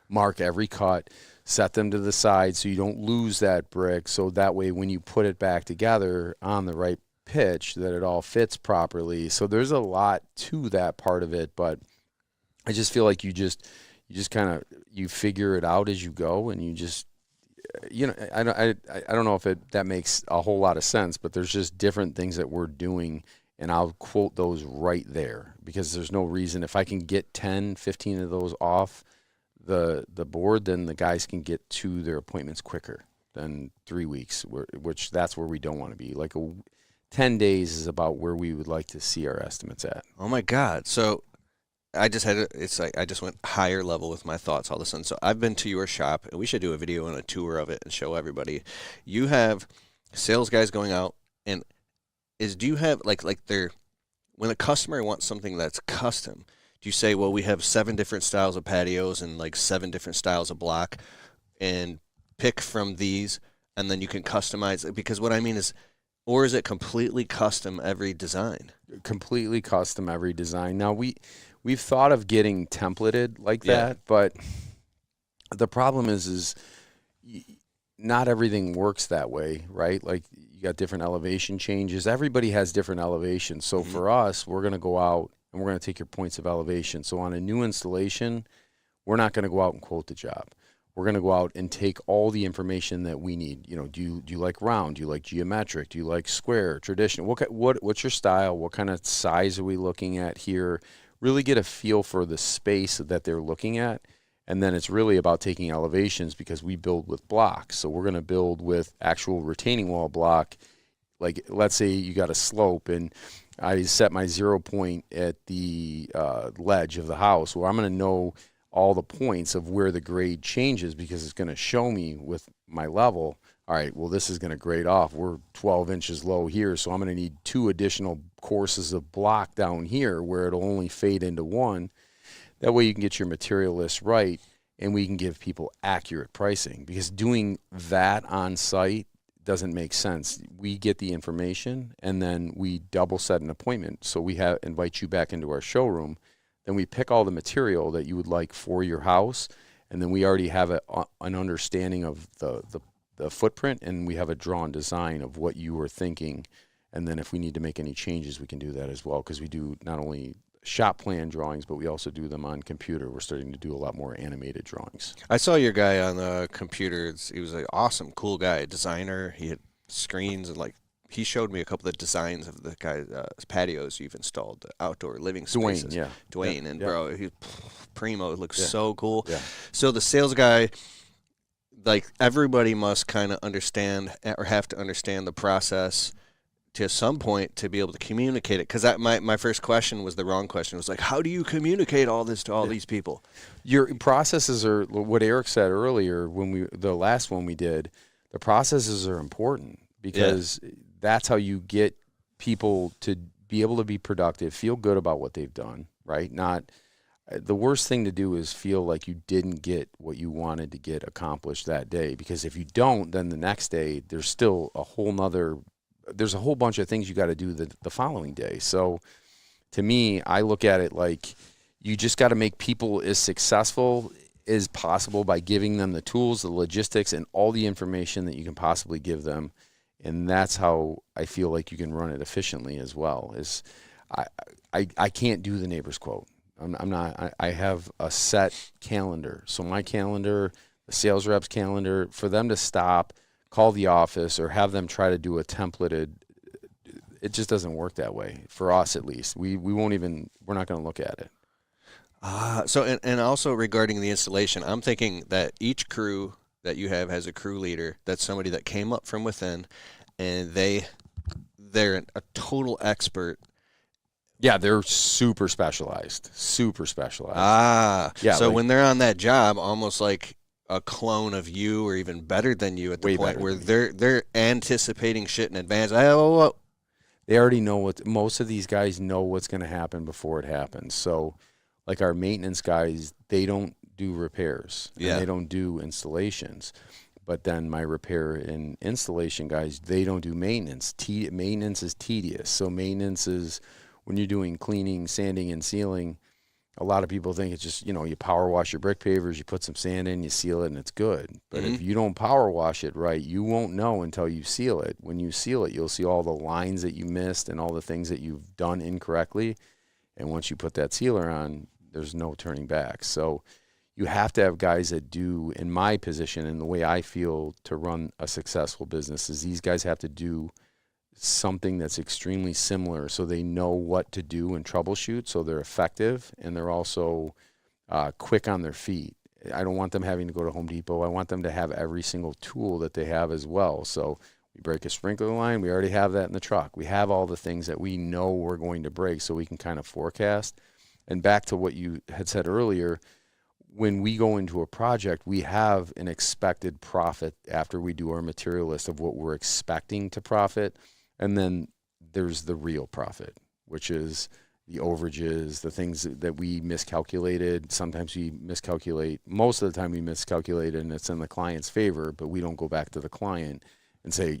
mark every cut, set them to the side so you don't lose that brick. So that way when you put it back together on the right pitch, that it all fits properly. So there's a lot to that part of it, but I just feel like you just kind of, you figure it out as you go, and you just, I don't know if that makes a whole lot of sense, but there's just different things that we're doing, and I'll quote those right there, because there's no reason. If I can get 10, 15 of those off the board, then the guys can get to their appointments quicker than 3 weeks, which that's where we don't want to be. Like 10 days is about where we would like to see our estimates at. Oh my God. So I just I just went higher level with my thoughts all of a sudden. So I've been to your shop, and we should do a video and a tour of it and show everybody. You have sales guys going out, and do you have like when a customer wants something that's custom, do you say, well, we have 7 different styles of patios and like 7 different styles of block, and pick from these, and then you can customize it? Because what I mean is, or is it completely custom every design? Completely custom every design. Now we've thought of getting templated like that, but the problem is not everything works that way, right? Like you got different elevation changes. Everybody has different elevations. So for us, we're going to go out and we're going to take your points of elevation. So on a new installation, we're not going to go out and quote the job. We're going to go out and take all the information that we need. Do you like round? Do you like geometric? Do you like square, traditional? What's your style? What kind of size are we looking at here? Really get a feel for the space that they're looking at. And then it's really about taking elevations, because we build with blocks. So we're going to build with actual retaining wall block. Like, let's say you got a slope, and I set my 0 point at the ledge of the house. Well, I'm going to know all the points of where the grade changes, because it's going to show me with my level. All right, well, this is going to grade off. We're 12 inches low here, so I'm going to need 2 additional courses of block down here where it'll only fade into 1. That way you can get your material list right, and we can give people accurate pricing, because doing that on site doesn't make sense. We get the information, and then we double set an appointment. So we invite you back into our showroom. Then we pick all the material that you would like for your house, and then we already have an understanding of the footprint, and we have a drawn design of what you were thinking. And then if we need to make any changes, we can do that as well, because we do not only shop plan drawings, but we also do them on computer. We're starting to do a lot more animated drawings. I saw your guy on the computer. He was an awesome, cool guy, designer. He had screens, and he showed me a couple of designs of the guy's patios you've installed, the outdoor living spaces. Dwayne, and bro, he's primo. It looks so cool. Yeah. So the sales guy, like, everybody must kind of understand or have to understand the process to some point to be able to communicate it. Because my first question was the wrong question. It was like, how do you communicate all this to all these people? Your processes are what Eric said earlier when the last one we did. The processes are important, because that's how you get people to be able to be productive, feel good about what they've done, right? Not the worst thing to do is feel like you didn't get what you wanted to get accomplished that day, because if you don't, then the next day there's still there's a whole bunch of things you got to do the following day. So to me, I look at it like you just got to make people as successful as possible by giving them the tools, the logistics, and all the information that you can possibly give them. And that's how I feel like you can run it efficiently as well. I can't do the neighbor's quote. I'm not. I have a set calendar. So my calendar, the sales rep's calendar, for them to stop, call the office, or have them try to do a templated, it just doesn't work that way for us, at least. We're not going to look at it. So and also regarding the installation, I'm thinking that each crew that you have has a crew leader. That's somebody that came up from within, and they're a total expert. Yeah, they're super specialized. Yeah. So like, when they're on that job, almost like a clone of you, or even better than you, at the point where they're anticipating shit in advance. They already know most of these guys know what's going to happen before it happens. So, like our maintenance guys, they don't do repairs. Yeah. And they don't do installations. But then my repair and installation guys, they don't do maintenance. Maintenance is tedious. So maintenance is when you're doing cleaning, sanding, and sealing. A lot of people think it's just, you power wash your brick pavers, you put some sand in, you seal it, and it's good. But if you don't power wash it right, you won't know until you seal it. When you seal it, you'll see all the lines that you missed and all the things that you've done incorrectly. And once you put that sealer on, there's no turning back. So you have to have guys that do, in my position and the way I feel to run a successful business, is these guys have to do something that's extremely similar so they know what to do and troubleshoot, so they're effective and they're also quick on their feet. I don't want them having to go to Home Depot. I want them to have every single tool that they have as well. So we break a sprinkler line, we already have that in the truck. We have all the things that we know we're going to break so we can kind of forecast. And back to what you had said earlier, when we go into a project, we have an expected profit after we do our material list of what we're expecting to profit. And then there's the real profit, which is the overages, the things that we miscalculated. Sometimes we miscalculate. Most of the time we miscalculate and it's in the client's favor, but we don't go back to the client and say,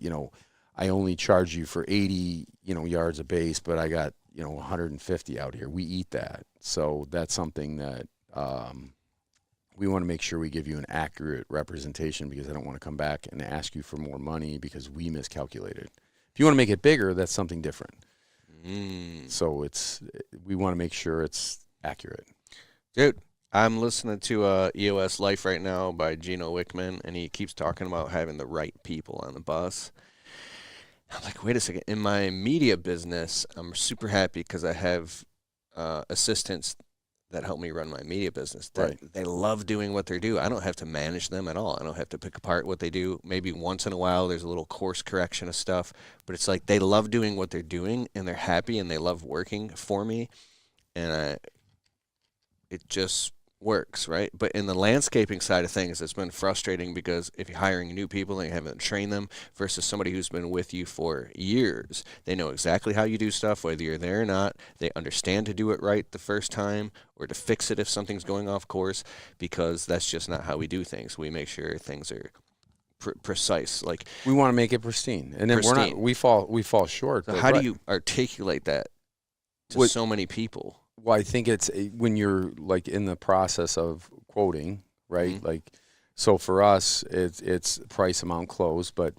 I only charge you for 80, yards of base, but I got, 150 out here. We eat that. So that's something that we want to make sure we give you an accurate representation, because I don't want to come back and ask you for more money because we miscalculated. If you want to make it bigger, that's something different. So we want to make sure it's accurate. Dude, I'm listening to EOS Life right now by Gino Wickman, and he keeps talking about having the right people on the bus. I'm like, wait a second. In my media business, I'm super happy because I have assistants that help me run my media business. They love doing what they do. I don't have to manage them at all. I don't have to pick apart what they do. Maybe once in a while there's a little course correction of stuff, but it's like they love doing what they're doing and they're happy and they love working for me, and it just works, right? But in the landscaping side of things, it's been frustrating because if you're hiring new people and you haven't trained them versus somebody who's been with you for years, they know exactly how you do stuff, whether you're there or not. They understand to do it right the first time or to fix it if something's going off course, because that's just not how we do things. We make sure things are precise. Like, we want to make it pristine, and then we fall short. So how do you articulate that to so many people? Well, I think it's when you're like in the process of quoting, right? Mm-hmm. Like, so for us, it's price, amount, close, but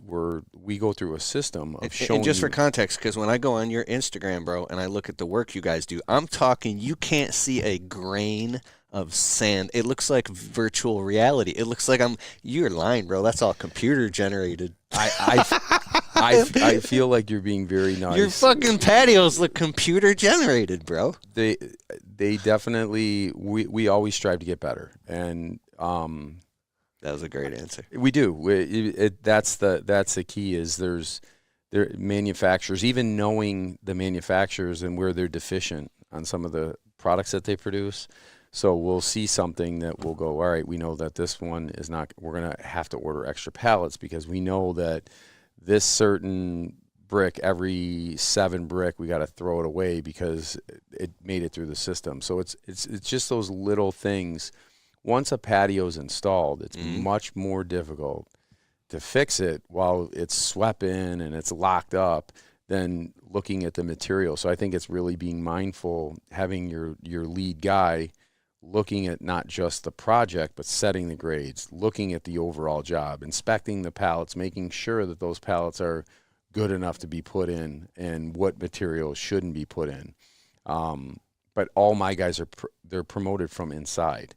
we go through a system of showing. And just for context, because when I go on your Instagram, bro, and I look at the work you guys do, I'm talking, you can't see a grain of sand. It looks like virtual reality. It looks like you're lying, bro. That's all computer generated. I feel like you're being very nice. Your fucking patios look computer generated, bro. They definitely, we always strive to get better, and that was a great answer. We do. That's the key. Is there manufacturers, even knowing the manufacturers and where they're deficient on some of the products that they produce. So we'll see something that we'll go, all right, we know that this one is not, we're going to have to order extra pallets because we know that this certain brick, every 7 brick, we got to throw it away because it made it through the system. So it's just those little things. Once a patio's installed, it's much more difficult to fix it while it's swept in and it's locked up than looking at the material. So I think it's really being mindful, having your lead guy looking at not just the project, but setting the grades, looking at the overall job, inspecting the pallets, making sure that those pallets are good enough to be put in and what materials shouldn't be put in. But all my guys they're promoted from inside.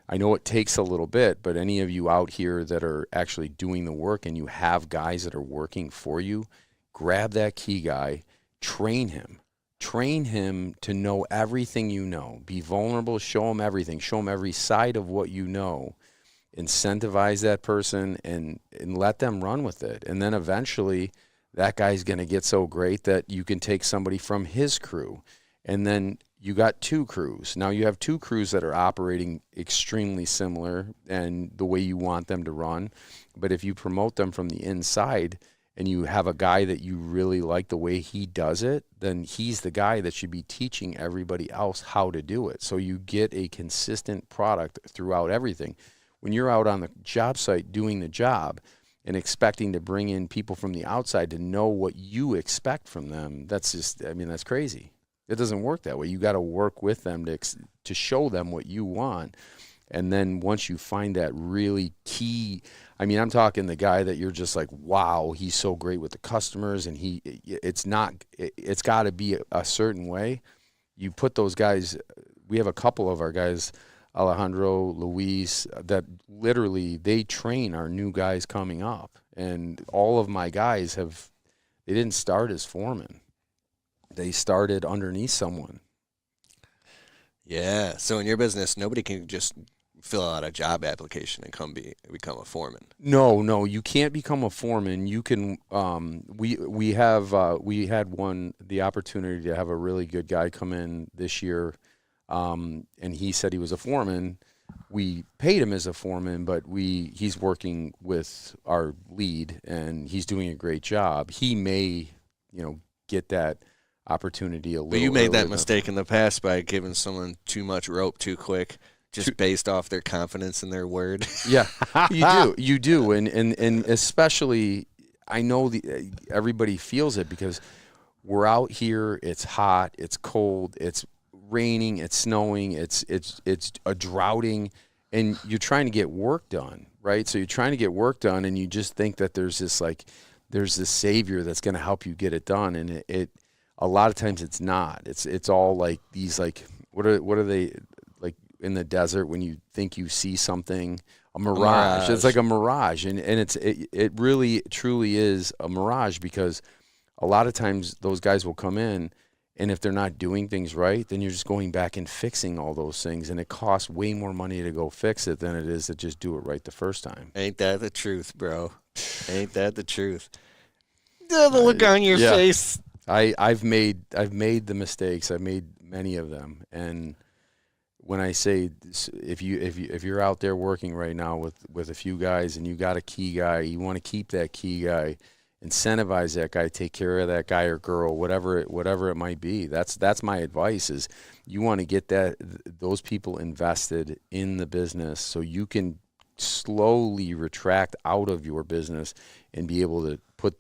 I know it takes a little bit, but any of you out here that are actually doing the work and you have guys that are working for you, grab that key guy, train him. Train him to know everything you know. Be vulnerable, show him everything. Show him every side of what you know. Incentivize that person and let them run with it. And then eventually that guy's going to get so great that you can take somebody from his crew. And then you got 2 crews. Now you have 2 crews that are operating extremely similar and the way you want them to run. But if you promote them from the inside and you have a guy that you really like the way he does it, then he's the guy that should be teaching everybody else how to do it. So you get a consistent product throughout everything. When you're out on the job site doing the job and expecting to bring in people from the outside to know what you expect from them, that's just, I mean, that's crazy. It doesn't work that way. You got to work with them to show them what you want. And then once you find that really key, I mean, I'm talking the guy that you're just like, wow, he's so great with the customers, and it's got to be a certain way. You put those guys, we have a couple of our guys, Alejandro, Luis, that literally they train our new guys coming up. And all of my guys they didn't start as foremen. They started underneath someone. Yeah. So in your business, nobody can just fill out a job application and become a foreman. No, you can't become a foreman. You can. We had the opportunity to have a really good guy come in this year, and he said he was a foreman. We paid him as a foreman, but he's working with our lead, and he's doing a great job. He may, get that opportunity a little. But you made that mistake in the past by giving someone too much rope too quick. Just based off their confidence in their word. Yeah, you do, and especially I know everybody feels it because we're out here. It's hot, it's cold, it's raining, it's snowing, it's a droughting, and you're trying to get work done, right? So you're trying to get work done, and you just think that there's this savior that's going to help you get it done, and it a lot of times it's not. It's all like these what are they? In the desert when you think you see something, a mirage. It's like a mirage, and it really truly is a mirage, because a lot of times those guys will come in, and if they're not doing things right, then you're just going back and fixing all those things, and it costs way more money to go fix it than it is to just do it right the first time. Ain't that the truth, bro? Ain't that the truth? The look on your face. I've made the mistakes. I've made many of them, and when I say if you're out there working right now with a few guys and you got a key guy, you want to keep that key guy, incentivize that guy, take care of that guy or girl, whatever it might be. That's my advice, is you want to get those people invested in the business so you can slowly retract out of your business and be able to put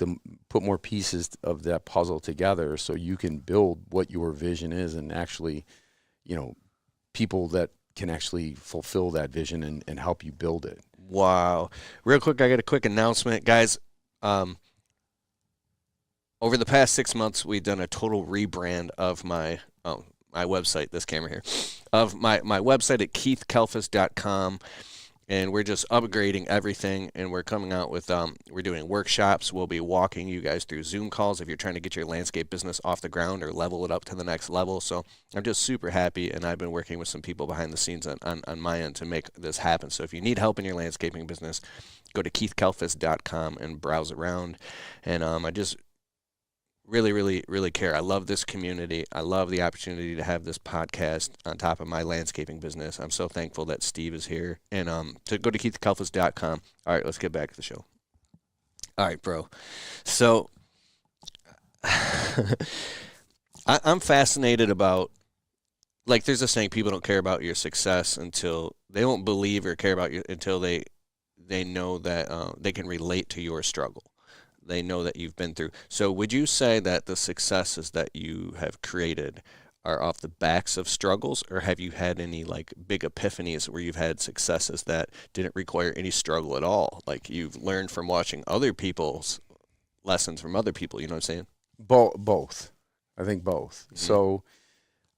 more pieces of that puzzle together so you can build what your vision is, and actually, people that can actually fulfill that vision and help you build it. Wow. Real quick, I got a quick announcement. Guys, over the past 6 months, we've done a total rebrand of my website, this camera here, of my website at keithkalfas.com. And we're just upgrading everything, and we're coming out with, we're doing workshops. We'll be walking you guys through Zoom calls if you're trying to get your landscape business off the ground or level it up to the next level. So I'm just super happy, and I've been working with some people behind the scenes on my end to make this happen. So if you need help in your landscaping business, go to keithkalfas.com and browse around. And I just really, really, really care. I love this community. I love the opportunity to have this podcast on top of my landscaping business. I'm so thankful that Steve is here. And to go to keithkalfas.com. All right, let's get back to the show. All right, bro. So I'm fascinated about, like, there's a saying, people don't care about your success until they won't believe or care about you until they know that they can relate to your struggle. They know that you've been through. So would you say that the successes that you have created are off the backs of struggles, or have you had any big epiphanies where you've had successes that didn't require any struggle at all? Like you've learned from watching other people's lessons from other people, you know what I'm saying? Both. I think both. Mm-hmm. So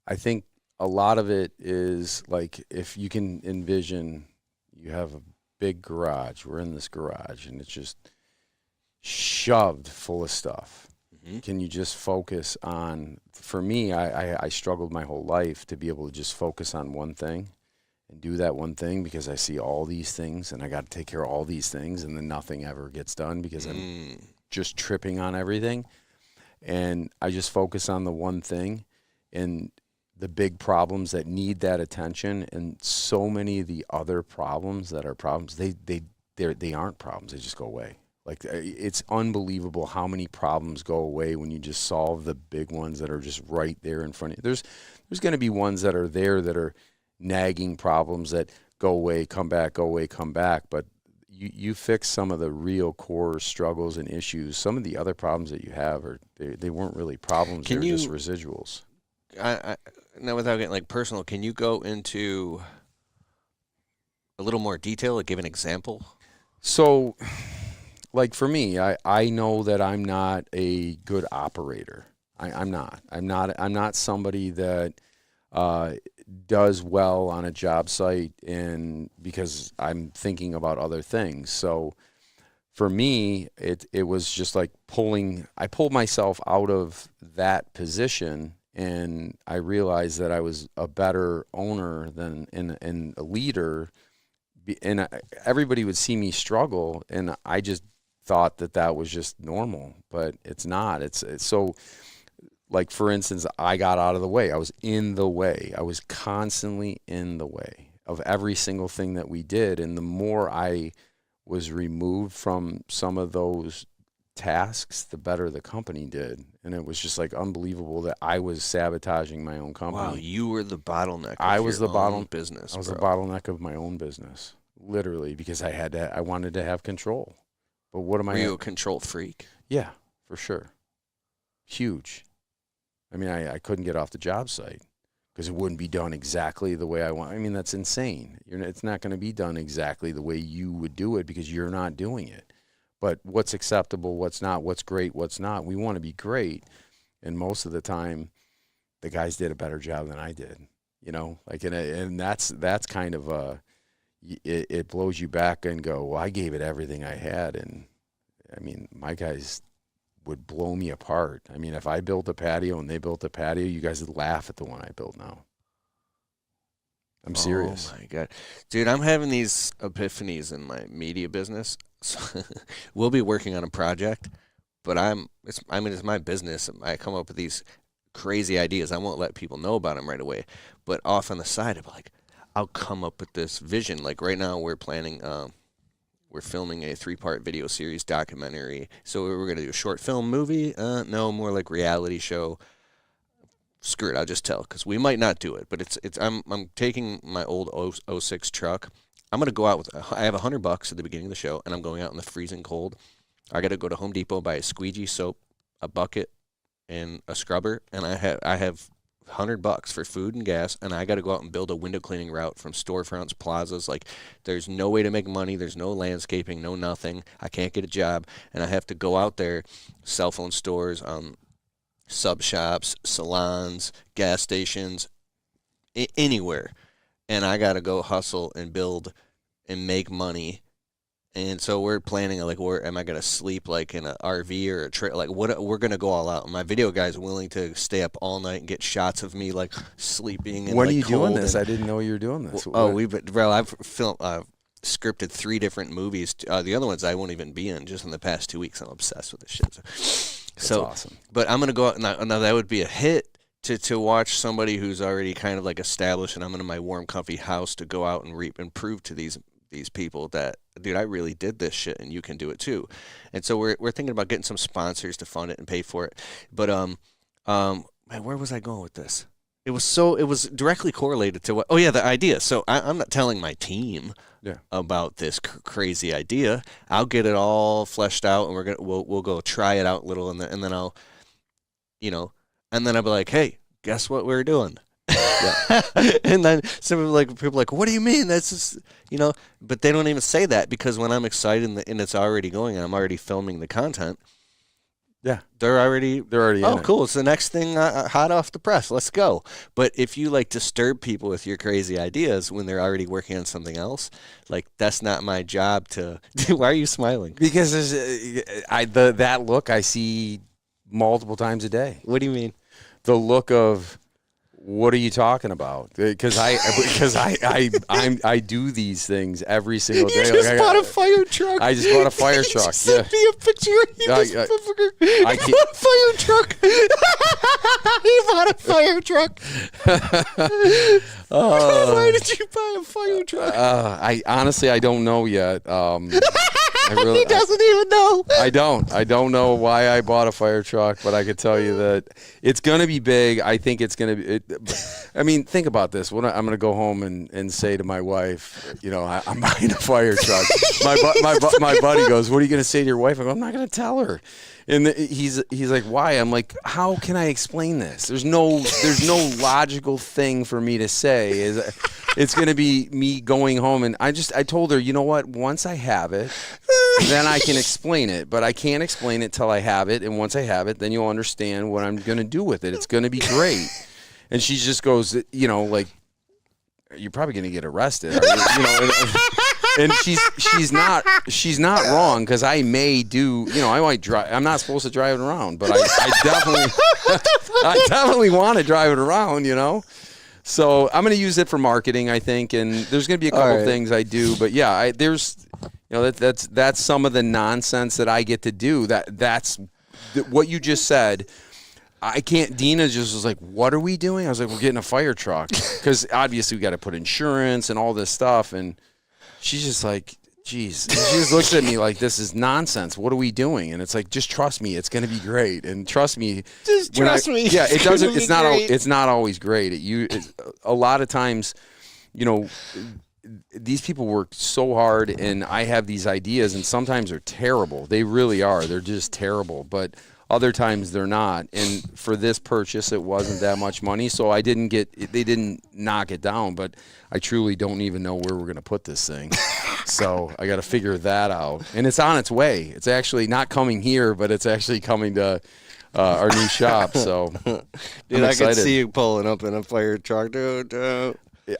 I think a lot of it is like, if you can envision, you have a big garage. We're in this garage, and it's just shoved full of stuff. Can you just focus on, for me, I struggled my whole life to be able to just focus on one thing and do that one thing, because I see all these things and I got to take care of all these things, and then nothing ever gets done because I'm just tripping on everything. And I just focus on the one thing and the big problems that need that attention. And so many of the other problems that are problems, they aren't problems. They just go away. Like, it's unbelievable how many problems go away when you just solve the big ones that are just right there in front of you. There's going to be ones that are there that are nagging problems that go away, come back, go away, come back. But you fix some of the real core struggles and issues. Some of the other problems that you have they weren't really problems. They're just residuals. Now, without getting like personal, can you go into a little more detail, like give an example? So, like for me, I know that I'm not a good operator. I'm not somebody that does well on a job site, and because I'm thinking about other things. So for me, it was just like I pulled myself out of that position, and I realized that I was a better owner and a leader, and everybody would see me struggle, and I just thought that was just normal, but it's not. It's so, like, for instance, I got out of the way. I was in the way. I was constantly in the way of every single thing that we did. And the more I was removed from some of those tasks, the better the company did. And it was just like unbelievable that I was sabotaging my own company. Wow, you were the bottleneck. I was the business. I was the bottleneck of my own business, literally, because I wanted to have control. But what am I? Were you a control freak? Yeah, for sure. Huge. I mean, I couldn't get off the job site because it wouldn't be done exactly the way I want. I mean, that's insane. It's not going to be done exactly the way you would do it because you're not doing it. But what's acceptable, what's not, what's great, what's not. We want to be great. And most of the time, the guys did a better job than I did. Like, and that's kind of it blows you back and go, well, I gave it everything I had. And I mean, my guys would blow me apart. I mean, if I built a patio and they built a patio, you guys would laugh at the one I built now. I'm serious. Oh my God. Dude, I'm having these epiphanies in my media business. So we'll be working on a project, but it's my business. I come up with these crazy ideas. I won't let people know about them right away, but off on the side, I'll come up with this vision. Like right now we're planning, we're filming a 3-part video series documentary. So we're going to do a short film movie. No, more like reality show. Screw it, I'll just tell, because we might not do it. But I'm taking my old 06 truck. I'm going to go out with, I have $100 at the beginning of the show, and I'm going out in the freezing cold. I got to go to Home Depot, buy a squeegee, soap, a bucket, and a scrubber. And I have $100 for food and gas, and I got to go out and build a window cleaning route from storefronts, plazas. Like, there's no way to make money. There's no landscaping, no nothing. I can't get a job, and I have to go out there, cell phone stores, sub shops, salons, gas stations, anywhere, and I got to go hustle and build and make money. And so we're planning, like, where am I going to sleep, like in an RV or a trailer? Like, what we're going to go all out. My video guy's willing to stay up all night and get shots of me, like, sleeping. And, when like, are you doing this? And, I didn't know you were doing this. I've filmed, scripted 3 different movies. The other ones I won't even be in. Just in the past 2 weeks, I'm obsessed with this shit. That's awesome. But I'm going to go out. Now that would be a hit to watch somebody who's already kind of like established, and I'm in my warm, comfy house to go out and reap and prove to these people that, dude, I really did this shit and you can do it too. And so we're thinking about getting some sponsors to fund it and pay for it. But man, where was I going with this? It was directly correlated to the idea. So I'm not telling my team about this crazy idea. I'll get it all fleshed out, and we'll go try it out a little, and then I'll, and then I'll be like, hey, guess what we're doing? Yeah. And then people are like, what do you mean? That's just, but they don't even say that, because when I'm excited and it's already going and I'm already filming the content, they're already in it. Cool, it's the next thing hot off the press, let's go. But if you disturb people with your crazy ideas when they're already working on something else, like, that's not my job to. Why are you smiling? Because that look I see multiple times a day. What do you mean? The look of, what are you talking about? Because I do these things every single day. You just bought a fire truck. I just bought a fire truck. Just sent me a picture. He bought a fire truck. He bought a fire truck. Why did you buy a fire truck? I honestly, I don't know yet. He doesn't even know. I don't know why I bought a fire truck, but I could tell you that it's going to be big. I think it's going to be. I mean, think about this. I'm going to go home and say to my wife, I'm buying a fire truck. My buddy goes, "What are you going to say to your wife?" I go, "I'm not going to tell her." And he's like, "Why?" I'm like, "How can I explain this? There's no logical thing for me to say. It's going to be me going home." And I told her, you know what? Once I have it, then I can explain it. But I can't explain it till I have it. And once I have it, then you'll understand what I'm going to do with it. It's going to be great. And she just goes, like, "You're probably going to get arrested." And she's not wrong, because I may do, I might drive. I'm not supposed to drive it around, but I definitely want to drive it around, So I'm going to use it for marketing, I think, and there's going to be a couple things I do, but yeah, there's, that's some of the nonsense that I get to do. That's what you just said. I can't. Dina just was like, "What are we doing?" I was like, "We're getting a fire truck," because obviously we got to put insurance and all this stuff, and she's just like, "Geez," and she just looks at me like, "This is nonsense. What are we doing?" And it's like, "Just trust me, it's going to be great." And trust me. Just trust me. Yeah, it doesn't. It's not. It's not always great. A lot of times, these people work so hard, and I have these ideas, and sometimes they're terrible. They really are. They're just terrible. But other times they're not. And for this purchase, it wasn't that much money, so they didn't knock it down. But I truly don't even know where we're going to put this thing. So I got to figure that out. And it's on its way. It's actually not coming here, but it's actually coming to our new shop. So dude, I can see you pulling up in a fire truck, dude.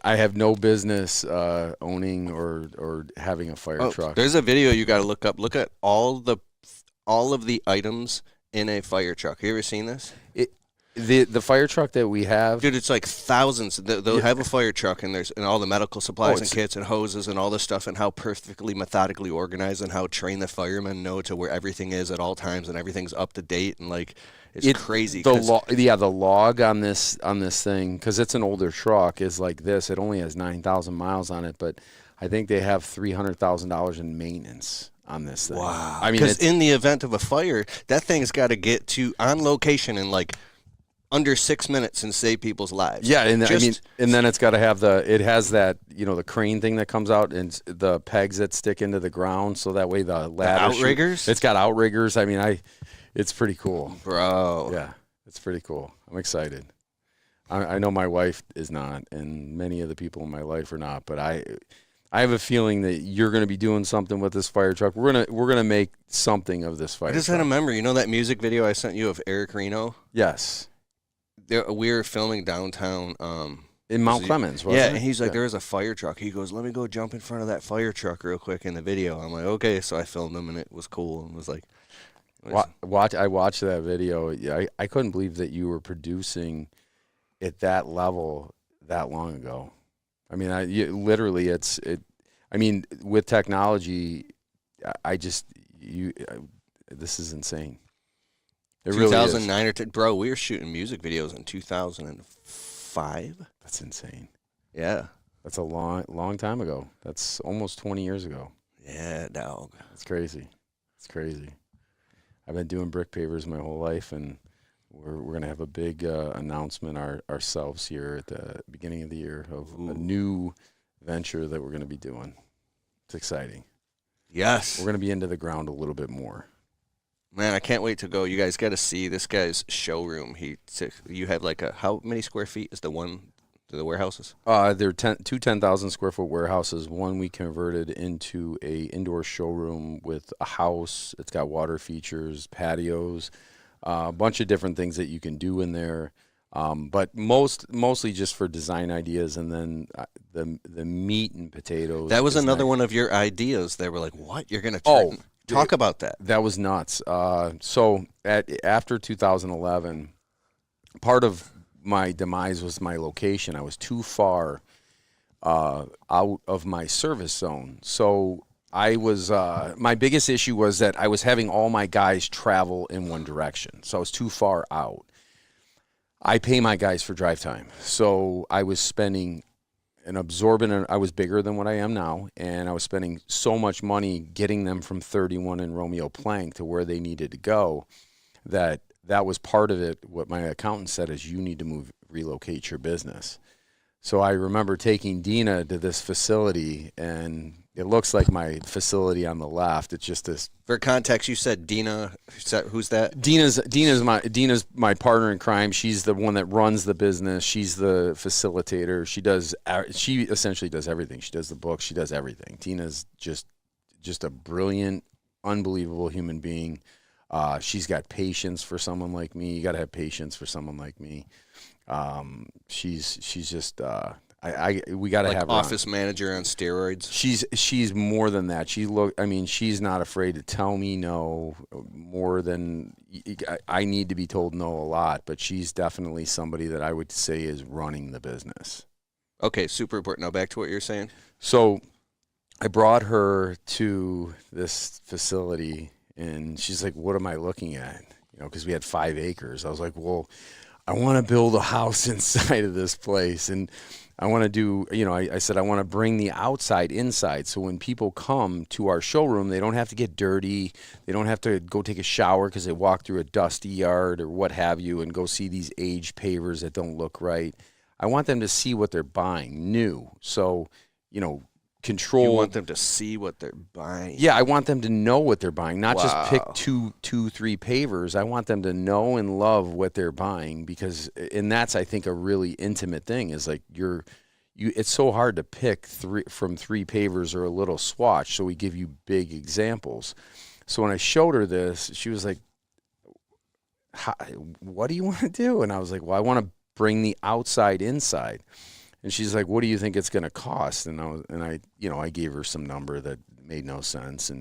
I have no business owning or having a fire truck. There's a video you got to look up. Look at all of the items in a fire truck. Have you ever seen this? The fire truck that we have, dude, it's like thousands. They'll have a fire truck, and there's all the medical supplies and kits and hoses and all this stuff, and how perfectly methodically organized, and how trained the firemen know to where everything is at all times, and everything's up to date, and like it's crazy. The log on this thing, because it's an older truck, is like this. It only has 9,000 miles on it, but I think they have $300,000 in maintenance on this thing. Wow! I mean, because in the event of a fire, that thing's got to get to on location in like under 6 minutes and save people's lives. Yeah, and and then it's got to have it has that, the crane thing that comes out and the pegs that stick into the ground, so that way the ladder. The outriggers? It's got outriggers. I mean, it's pretty cool. Bro. Yeah, it's pretty cool. I'm excited. I know my wife is not, and many of the people in my life are not, but I have a feeling that you're going to be doing something with this fire truck. We're gonna make something of this fire truck. I just had a memory. You know that music video I sent you of Eric Reno? Yes. We were filming downtown. In Mount Clemens, wasn't it? Yeah, and he's like, "There's a fire truck." He goes, "Let me go jump in front of that fire truck real quick in the video." I'm like, "Okay." So I filmed him, and it was cool. And was like, I watched that video. I couldn't believe that you were producing at that level that long ago. I mean, I mean, with technology, this is insane. It 2009 really bro, we were shooting music videos in 2005. That's insane. Yeah. That's a long time ago. That's almost 20 years ago. Yeah, dog. That's crazy. It's crazy. I've been doing brick pavers my whole life, and we're going to have a big announcement ourselves here at the beginning of the year of a new venture that we're going to be doing. It's exciting. Yes. We're going to be into the ground a little bit more. Man, I can't wait to go. You guys got to see this guy's showroom. You have like how many square feet is the warehouses? They're two 10,000 square foot warehouses. One we converted into a indoor showroom with a house. It's got water features, patios, a bunch of different things that you can do in there. But mostly just for design ideas, and then the meat and potatoes. That was another one of your ideas. They were like, "What? You're gonna turn Talk about that. That was nuts. So after 2011, part of my demise was my location. I was too far out of my service zone. So I was my biggest issue was that I was having all my guys travel in one direction. So I was too far out. I pay my guys for drive time. So I was spending I was bigger than what I am now, and I was spending so much money getting them from 31 and Romeo Plank to where they needed to go that was part of it. What my accountant said is you need to relocate your business. So I remember taking Dina to this facility, and it looks like my facility on the left. It's just this. For context, you said Dina. Who's that? Dina's my partner in crime. She's the one that runs the business. She's the facilitator. She essentially does everything. She does the book. She does everything. Dina's just a brilliant, unbelievable human being. She's got patience for someone like me. You got to have patience for someone like me. She's just we got to like have her office manager on steroids. She's more than that. She's not afraid to tell me no more than I need to be told no a lot, but she's definitely somebody that I would say is running the business. Okay, super important. Now back to what you're saying. So I brought her to this facility, and she's like, "What am I looking at?" Because we had 5 acres. I was like, "Well, I want to build a house inside of this place, and I want to do, I said, I want to bring the outside inside. So when people come to our showroom, they don't have to get dirty. They don't have to go take a shower because they walk through a dusty yard or what have you and go see these aged pavers that don't look right. I want them to see what they're buying new. So, control. You want them to see what they're buying. Yeah, I want them to know what they're buying, not just pick two, 3 pavers. I want them to know and love what they're buying and that's, I think, a really intimate thing is like it's so hard to pick from 3 pavers or a little swatch. So we give you big examples. So when I showed her this, she was like, "What do you want to do?" And I was like, "Well, I want to bring the outside inside." And she's like, "What do you think it's going to cost?" And I gave her some number that made no sense.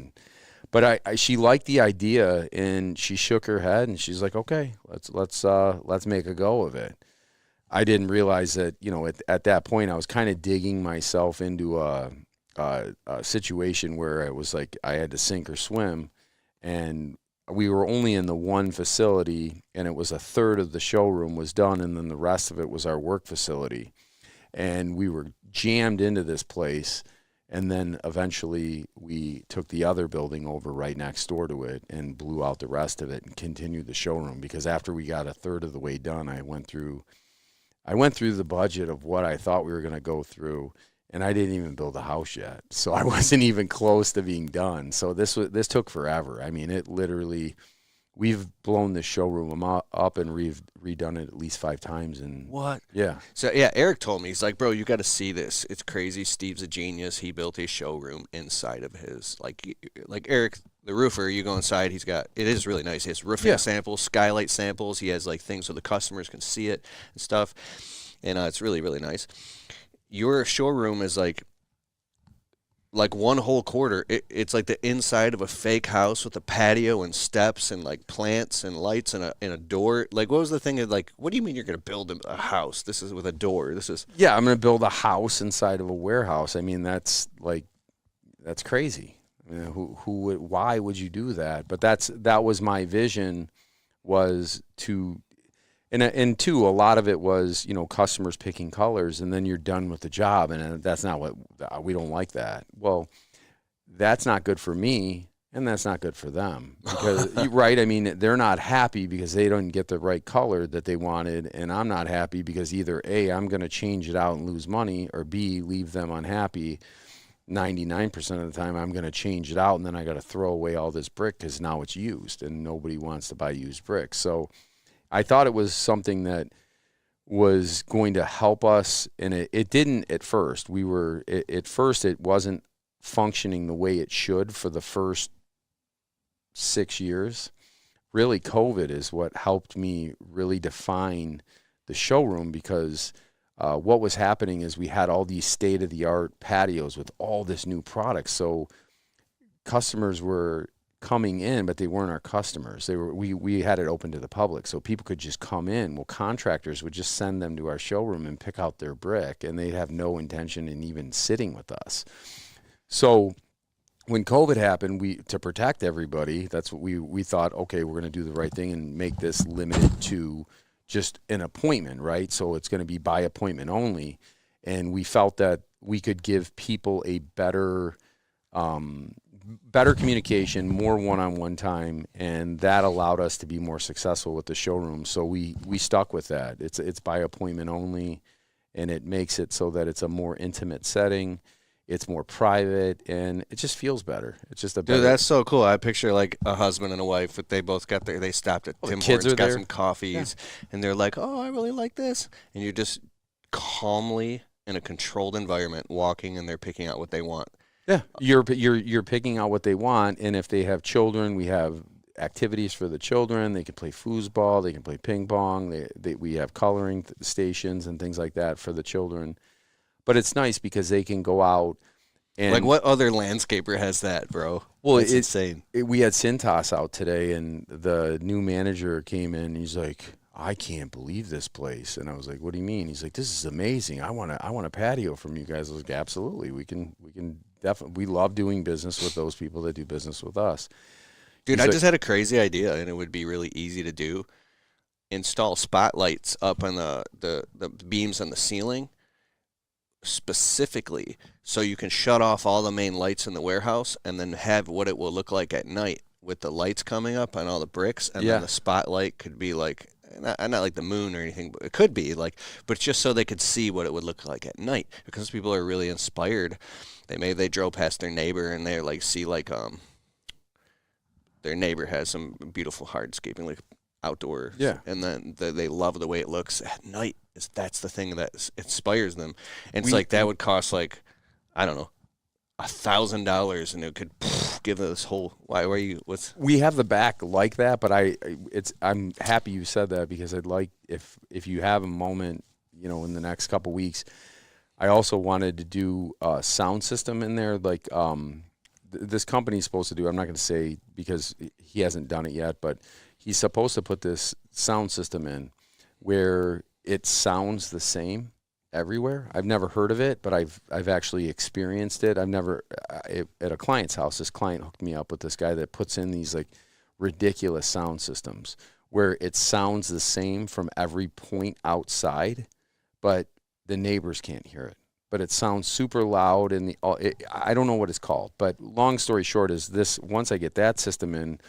But she liked the idea, and she shook her head, and she's like, "Okay, let's make a go of it." I didn't realize that at that point I was kind of digging myself into a situation where it was like I had to sink or swim, and we were only in the one facility, and it was a third of the showroom was done, and then the rest of it was our work facility. And we were jammed into this place, and then eventually we took the other building over right next door to it and blew out the rest of it and continued the showroom, because after we got a third of the way done, I went through the budget of what I thought we were going to go through, and I didn't even build a house yet. So I wasn't even close to being done. So this took forever. I mean, it literally, we've blown the showroom up and redone it at least 5 times. And what? Yeah. So yeah, Eric told me, he's like, "Bro, you got to see this. It's crazy. Steve's a genius. He built a showroom inside of his like Eric, the roofer. You go inside. It is really nice. He has roofing samples, skylight samples. He has like things so the customers can see it and stuff. And it's really, really nice. Your showroom is like one whole quarter. It's like the inside of a fake house with a patio and steps and like plants and lights and a door. Like, what was the thing of like, what do you mean you're going to build a house? This is with a door. I'm going to build a house inside of a warehouse. I mean, that's crazy. I mean, why would you do that? But that was my vision, was to, and two, a lot of it was, customers picking colors, and then you're done with the job, and that's not what we don't like that. Well, that's not good for me, and that's not good for them, because right. I mean, they're not happy because they don't get the right color that they wanted, and I'm not happy because either A, I'm going to change it out and lose money, or B, leave them unhappy. 99% of the time I'm going to change it out, and then I got to throw away all this brick because now it's used, and nobody wants to buy used bricks. So I thought it was something that was going to help us, and it didn't at first. At first it wasn't functioning the way it should for the first 6 years. Really, COVID is what helped me really define the showroom, because what was happening is we had all these state-of-the-art patios with all this new product. So customers were coming in, but they weren't our customers. We had it open to the public, so people could just come in. Well, contractors would just send them to our showroom and pick out their brick, and they'd have no intention in even sitting with us. So when COVID happened, to protect everybody, that's what we thought, okay, we're going to do the right thing and make this limited to just an appointment, right? So it's going to be by appointment only. And we felt that we could give people a better communication, more one-on-one time, and that allowed us to be more successful with the showroom. So we stuck with that. It's by appointment only, and it makes it so that it's a more intimate setting. It's more private, and it just feels better. It's just a better. Dude, that's so cool. I picture like a husband and a wife, but they both got they stopped at Tim Hortons, got some coffees, and they're like, "Oh, I really like this," and you're just calmly in a controlled environment walking, and they're picking out what they want. Yeah, you're picking out what they want, and if they have children, we have activities for the children. They can play foosball, they can play ping pong. We have coloring stations and things like that for the children. But it's nice because they can go out and like what other landscaper has that, bro? Well, it's insane. We had Cintas out today, and the new manager came in. And he's like, "I can't believe this place." And I was like, "What do you mean?" He's like, "This is amazing. I want a patio from you guys." I was like, "Absolutely, we can definitely. We love doing business with those people that do business with us." Dude, I just had a crazy idea, and it would be really easy to do. Install spotlights up on the beams on the ceiling, specifically so you can shut off all the main lights in the warehouse and then have what it will look like at night with the lights coming up on all the bricks, and then the spotlight could be like not like the moon or anything, but it could be like, but just so they could see what it would look like at night, because people are really inspired. They drove past their neighbor and they're like, see like their neighbor has some beautiful hardscaping like outdoors, and then they love the way it looks at night. That's the thing that inspires them. And it's like that would cost like, I don't know, $1,000, and it could give this whole. We have the back like that, but I'm happy you said that, because I'd like if you have a moment, in the next couple weeks. I also wanted to do a sound system in there, like this company's supposed to do. I'm not going to say because he hasn't done it yet, but he's supposed to put this sound system in where it sounds the same everywhere. I've never heard of it, but I've actually experienced it. I've never at a client's house. This client hooked me up with this guy that puts in these like ridiculous sound systems where it sounds the same from every point outside, but the neighbors can't hear it. But it sounds super loud, and I don't know what it's called. But long story short is this: once I get that system in,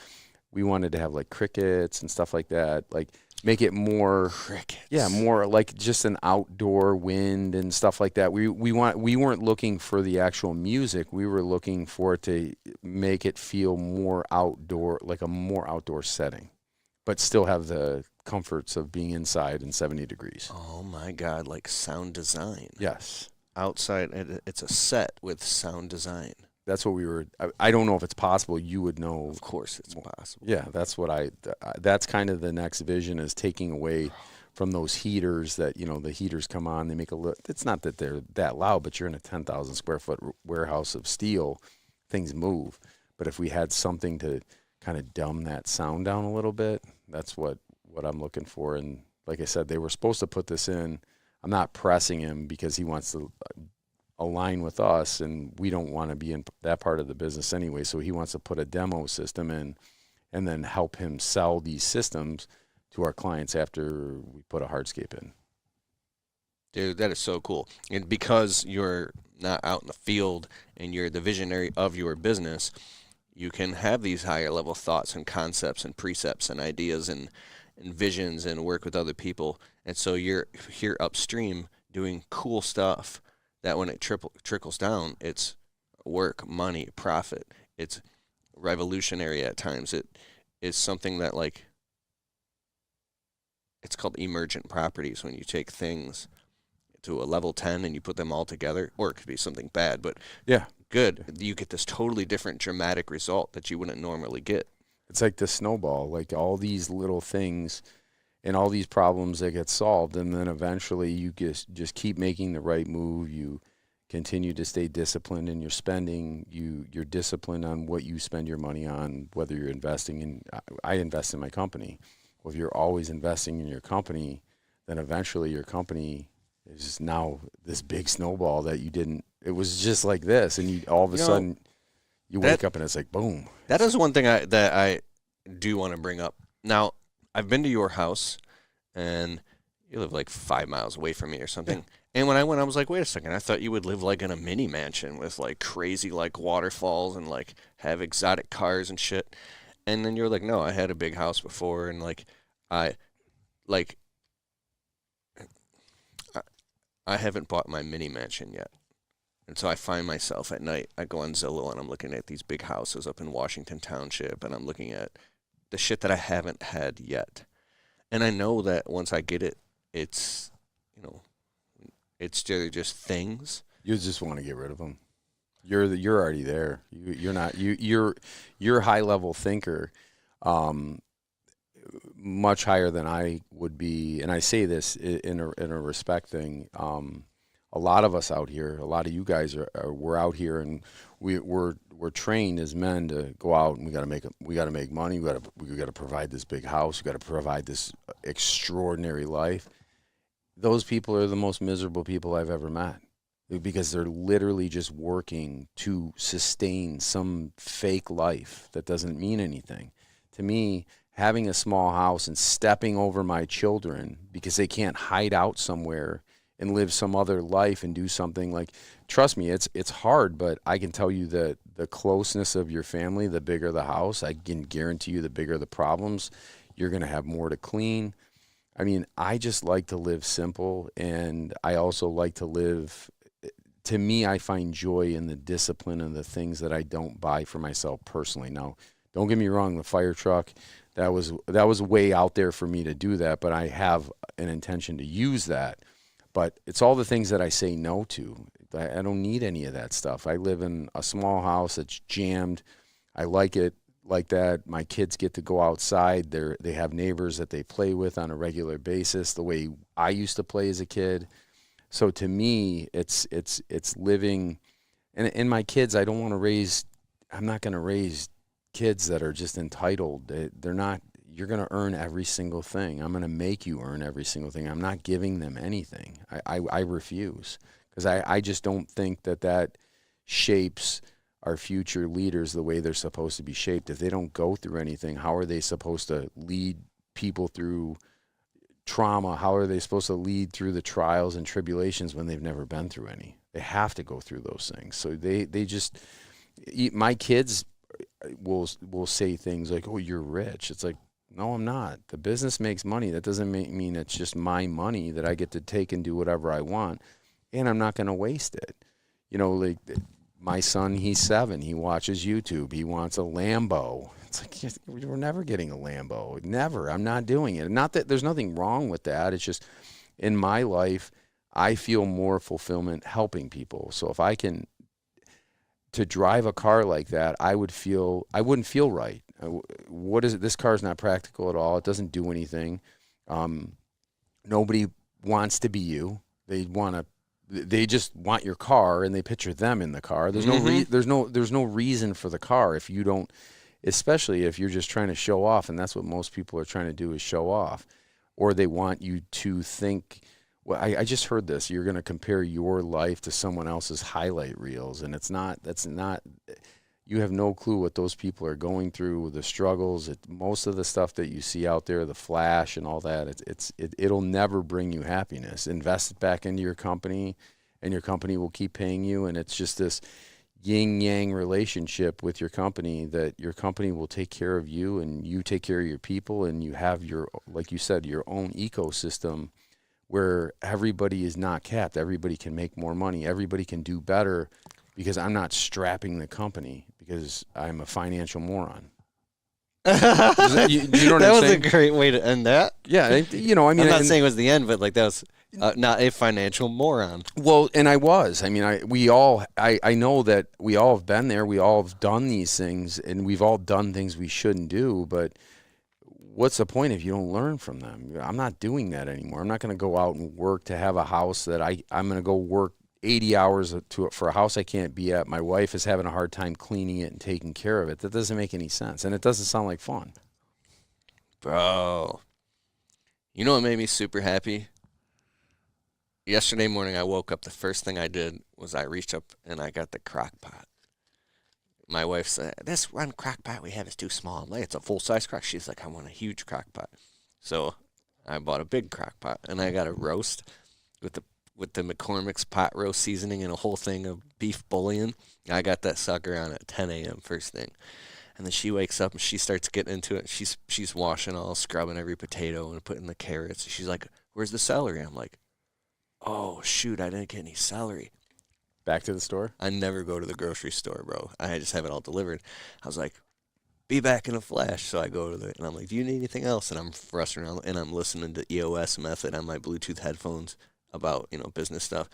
we wanted to have like crickets and stuff like that, like make it more crickets. Yeah, more like just an outdoor wind and stuff like that. We weren't looking for the actual music. We were looking for it to make it feel more outdoor, like a more outdoor setting, but still have the comforts of being inside in 70 degrees. Oh my God, like sound design. Yes. Outside, it's a set with sound design. That's what we were. I don't know if it's possible. You would know. Of course, it's possible. Yeah, that's what that's kind of the next vision, is taking away from those heaters that, the heaters come on, they make it's not that they're that loud, but you're in a 10,000 square foot warehouse of steel, things move. But if we had something to kind of dumb that sound down a little bit, that's what I'm looking for. And like I said, they were supposed to put this in. I'm not pressing him because he wants to align with us, and we don't want to be in that part of the business anyway. So he wants to put a demo system in and then help him sell these systems to our clients after we put a hardscape in. Dude, that is so cool. And because you're not out in the field and you're the visionary of your business, you can have these higher level thoughts and concepts and precepts and ideas and visions and work with other people. And so you're here upstream doing cool stuff that when it trickles down, it's work, money, profit. It's revolutionary at times. It is something that, like, it's called emergent properties, when you take things to a level 10 and you put them all together, or it could be something bad, but good. You get this totally different dramatic result that you wouldn't normally get. It's like the snowball, like all these little things and all these problems that get solved, and then eventually you just keep making the right move. You continue to stay disciplined in your spending. You're disciplined on what you spend your money on, whether you're investing in, I invest in my company. Well, if you're always investing in your company, then eventually your company is now this big snowball that you didn't, it was just like this. And you all of a sudden you wake up and it's like, boom. That is one thing that I do want to bring up. Now, I've been to your house, and you live like 5 miles away from me or something. Yeah. And when I went, I was like, wait a second. I thought you would live like in a mini mansion with like crazy like waterfalls and like have exotic cars and shit. And then you're like, no, I had a big house before, and like I haven't bought my mini mansion yet. And so I find myself at night, I go on Zillow and I'm looking at these big houses up in Washington Township, and I'm looking at the shit that I haven't had yet. And I know that once I get it, it's, you know, it's just things. You just want to get rid of them. You're already there. You're a high level thinker, much higher than I would be. And I say this in a respect thing. A lot of us out here, a lot of you guys we're out here, and we're trained as men to go out, and we got to make money. We got to provide this big house. We got to provide this extraordinary life. Those people are the most miserable people I've ever met, because they're literally just working to sustain some fake life that doesn't mean anything. To me, having a small house and stepping over my children because they can't hide out somewhere and live some other life and do something, like, trust me, it's hard, but I can tell you that the closeness of your family, the bigger the house, I can guarantee you the bigger the problems, you're going to have more to clean. I mean, I just like to live simple, and I also like to live, to me, I find joy in the discipline and the things that I don't buy for myself personally. Now, don't get me wrong, the fire truck, that was way out there for me to do that, but I have an intention to use that. But it's all the things that I say no to. I don't need any of that stuff. I live in a small house that's jammed. I like it like that. My kids get to go outside. They have neighbors that they play with on a regular basis, the way I used to play as a kid. So to me, it's living. And my kids, I'm not going to raise kids that are just entitled. They're not. You're going to earn every single thing. I'm going to make you earn every single thing. I'm not giving them anything. I refuse, because I just don't think that shapes our future leaders the way they're supposed to be shaped. If they don't go through anything, how are they supposed to lead people through trauma? How are they supposed to lead through the trials and tribulations when they've never been through any? They have to go through those things. So they just, my kids will say things like, oh, you're rich. It's like, no, I'm not. The business makes money. That doesn't mean it's just my money that I get to take and do whatever I want, and I'm not going to waste it. You know, like my son, he's 7. He watches YouTube. He wants a Lambo. It's like, we're never getting a Lambo. Never. I'm not doing it. Not that there's nothing wrong with that. It's just, in my life, I feel more fulfillment helping people. So if I can, to drive a car like that, I wouldn't feel right. What is it? This car's not practical at all. It doesn't do anything. Nobody wants to be you. They just want your car, and they picture them in the car. There's no reason for the car if you don't, especially if you're just trying to show off, and that's what most people are trying to do, is show off. Or they want you to think, well, I just heard this, you're going to compare your life to someone else's highlight reels, and that's not, you have no clue what those people are going through, the struggles. Most of the stuff that you see out there, the flash and all that, it'll never bring you happiness. Invest it back into your company, and your company will keep paying you. And it's just this yin-yang relationship with your company, that your company will take care of you, and you take care of your people, and you have your, like you said, your own ecosystem where everybody is not capped. Everybody can make more money. Everybody can do better, because I'm not strapping the company because I'm a financial moron. You know what I'm saying? That was a great way to end that. Yeah, I mean, I'm not saying it was the end, but like that was not a financial moron. Well, and I was. I mean, I know that we all have been there. We all have done these things, and we've all done things we shouldn't do. But what's the point if you don't learn from them? I'm not doing that anymore. I'm not going to go out and work to have a house that I'm going to go work 80 hours for a house I can't be at. My wife is having a hard time cleaning it and taking care of it. That doesn't make any sense, and it doesn't sound like fun. Bro, you know what made me super happy? Yesterday morning, I woke up. The first thing I did was I reached up and I got the crock pot. My wife said, "This one crock pot we have is too small." I'm like, "It's a full-size crock." She's like, "I want a huge crock pot." So I bought a big crock pot, and I got a roast with the McCormick's pot roast seasoning and a whole thing of beef bouillon. I got that sucker on at 10 a.m. first thing. And then she wakes up and she starts getting into it. She's washing all, scrubbing every potato and putting the carrots. She's like, "Where's the celery?" I'm like, "Oh, shoot, I didn't get any celery." Back to the store? I never go to the grocery store, bro. I just have it all delivered. I was like, "Be back in a flash." So I go to and I'm like, "Do you need anything else?" And I'm rushing around and I'm listening to EOS Method on my Bluetooth headphones about, business stuff.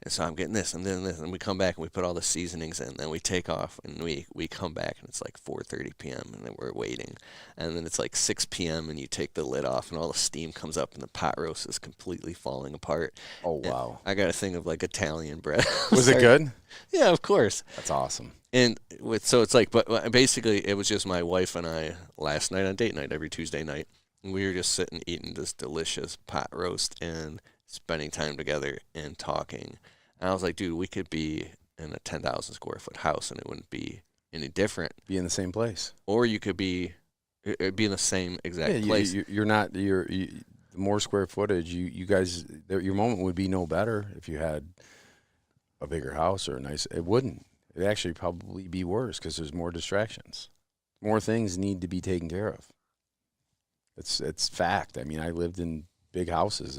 And so I'm getting this, I'm doing this, and we come back and we put all the seasonings in, then we take off and we come back and it's like 4:30 p.m. and then we're waiting. And then it's like 6 p.m. and you take the lid off and all the steam comes up and the pot roast is completely falling apart. Oh, wow. And I got a thing of like Italian bread. Was it good? Yeah, of course. That's awesome. And so it's like, but basically it was just my wife and I last night on date night every Tuesday night. And we were just sitting eating this delicious pot roast and spending time together and talking. And I was like, dude, we could be in a 10,000 square foot house and it wouldn't be any different. Be in the same place. Or you could be in the same exact place. The more square footage, you guys, your moment would be no better if you had a bigger house or it wouldn't. It'd actually probably be worse because there's more distractions. More things need to be taken care of. It's fact. I mean, I lived in big houses.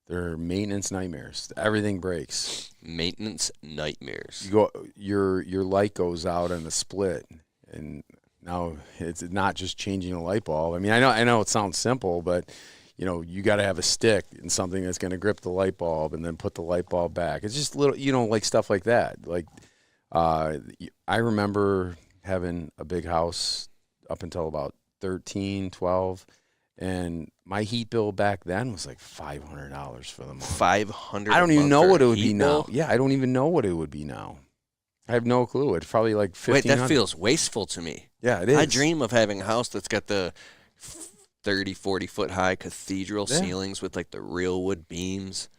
They're maintenance nightmares. Everything breaks. Maintenance nightmares. Your light goes out on a split, and now it's not just changing a light bulb. I mean, I know it sounds simple, but you got to have a stick and something that's going to grip the light bulb and then put the light bulb back. It's just little, like stuff like that. Like I remember having a big house up until about 13, 12. And my heat bill back then was like $500 for the month. $500. I don't even know what it would be bill? now. Yeah, I don't even know what it would be now. I have no clue. It's probably like $1,500. Wait, that feels wasteful to me. Yeah, it is. I dream of having a house that's got the 30, 40 foot high cathedral ceilings with like the real wood beams.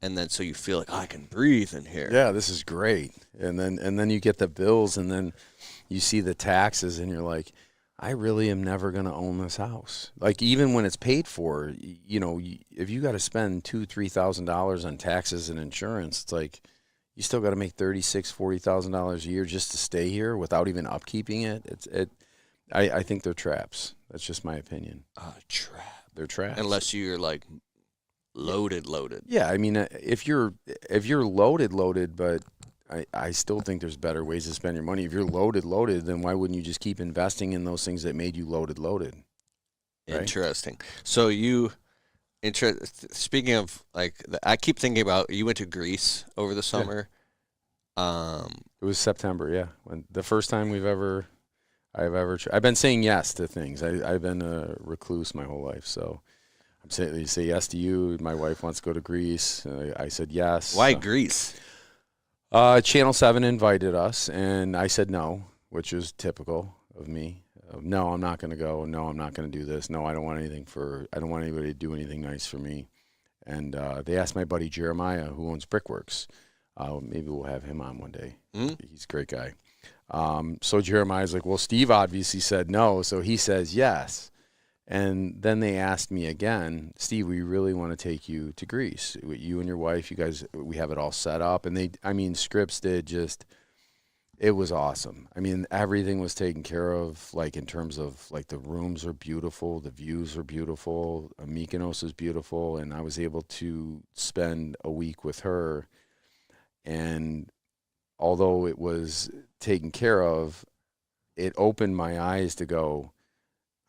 And then so you feel like, I can breathe in here. Yeah, this is great. And then you get the bills and then you see the taxes and you're like, I really am never going to own this house. Like, even when it's paid for, if you got to spend $2,000-$3,000 on taxes and insurance, it's like you still got to make $40,000 a year just to stay here without even upkeeping it. I think they're traps. That's just my opinion. Trap. They're traps. Unless you're like loaded. Yeah, I mean, if you're loaded, but I still think there's better ways to spend your money. If you're loaded, then why wouldn't you just keep investing in those things that made you loaded? Right? Interesting. So speaking of I keep thinking about, you went to Greece over the summer. Yeah. It was September, yeah. When the first time I've been saying yes to things. I've been a recluse my whole life, so I'm saying you say yes to you. My wife wants to go to Greece. I said yes. Why Greece? Channel 7 invited us, and I said no, which is typical of me. No, I'm not going to go. No, I'm not going to do this. No, I don't want anybody to do anything nice for me. And they asked my buddy Jeremiah, who owns Brickworks. Maybe we'll have him on one day. He's a great guy. So Jeremiah's like, well, Steve obviously said no, so he says yes. And then they asked me again, Steve, we really want to take you to Greece. You and your wife, you guys, we have it all set up. And Scripps did just, it was awesome. I mean, everything was taken care of, like in terms of like the rooms are beautiful, the views are beautiful, Mykonos is beautiful. And I was able to spend a week with her. And although it was taken care of, it opened my eyes to go,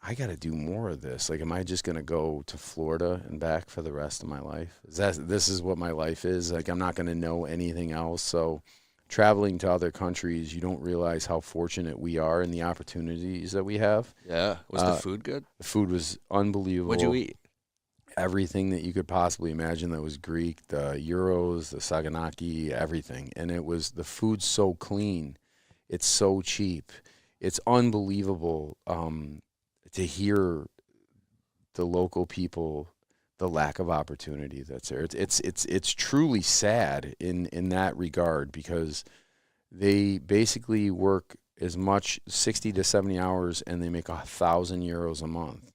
I got to do more of this. Like, am I just going to go to Florida and back for the rest of my life? This is what my life is. Like, I'm not going to know anything else. So traveling to other countries, you don't realize how fortunate we are and the opportunities that we have. Yeah. Was the food good? The food was unbelievable. What'd you eat? everything that you could possibly imagine that was Greek, the gyros, the saganaki, everything. And the food's so clean. It's so cheap. It's unbelievable to hear the local people, the lack of opportunity that's there. It's truly sad in that regard, because they basically work as much 60 to 70 hours and they make €1,000 a month.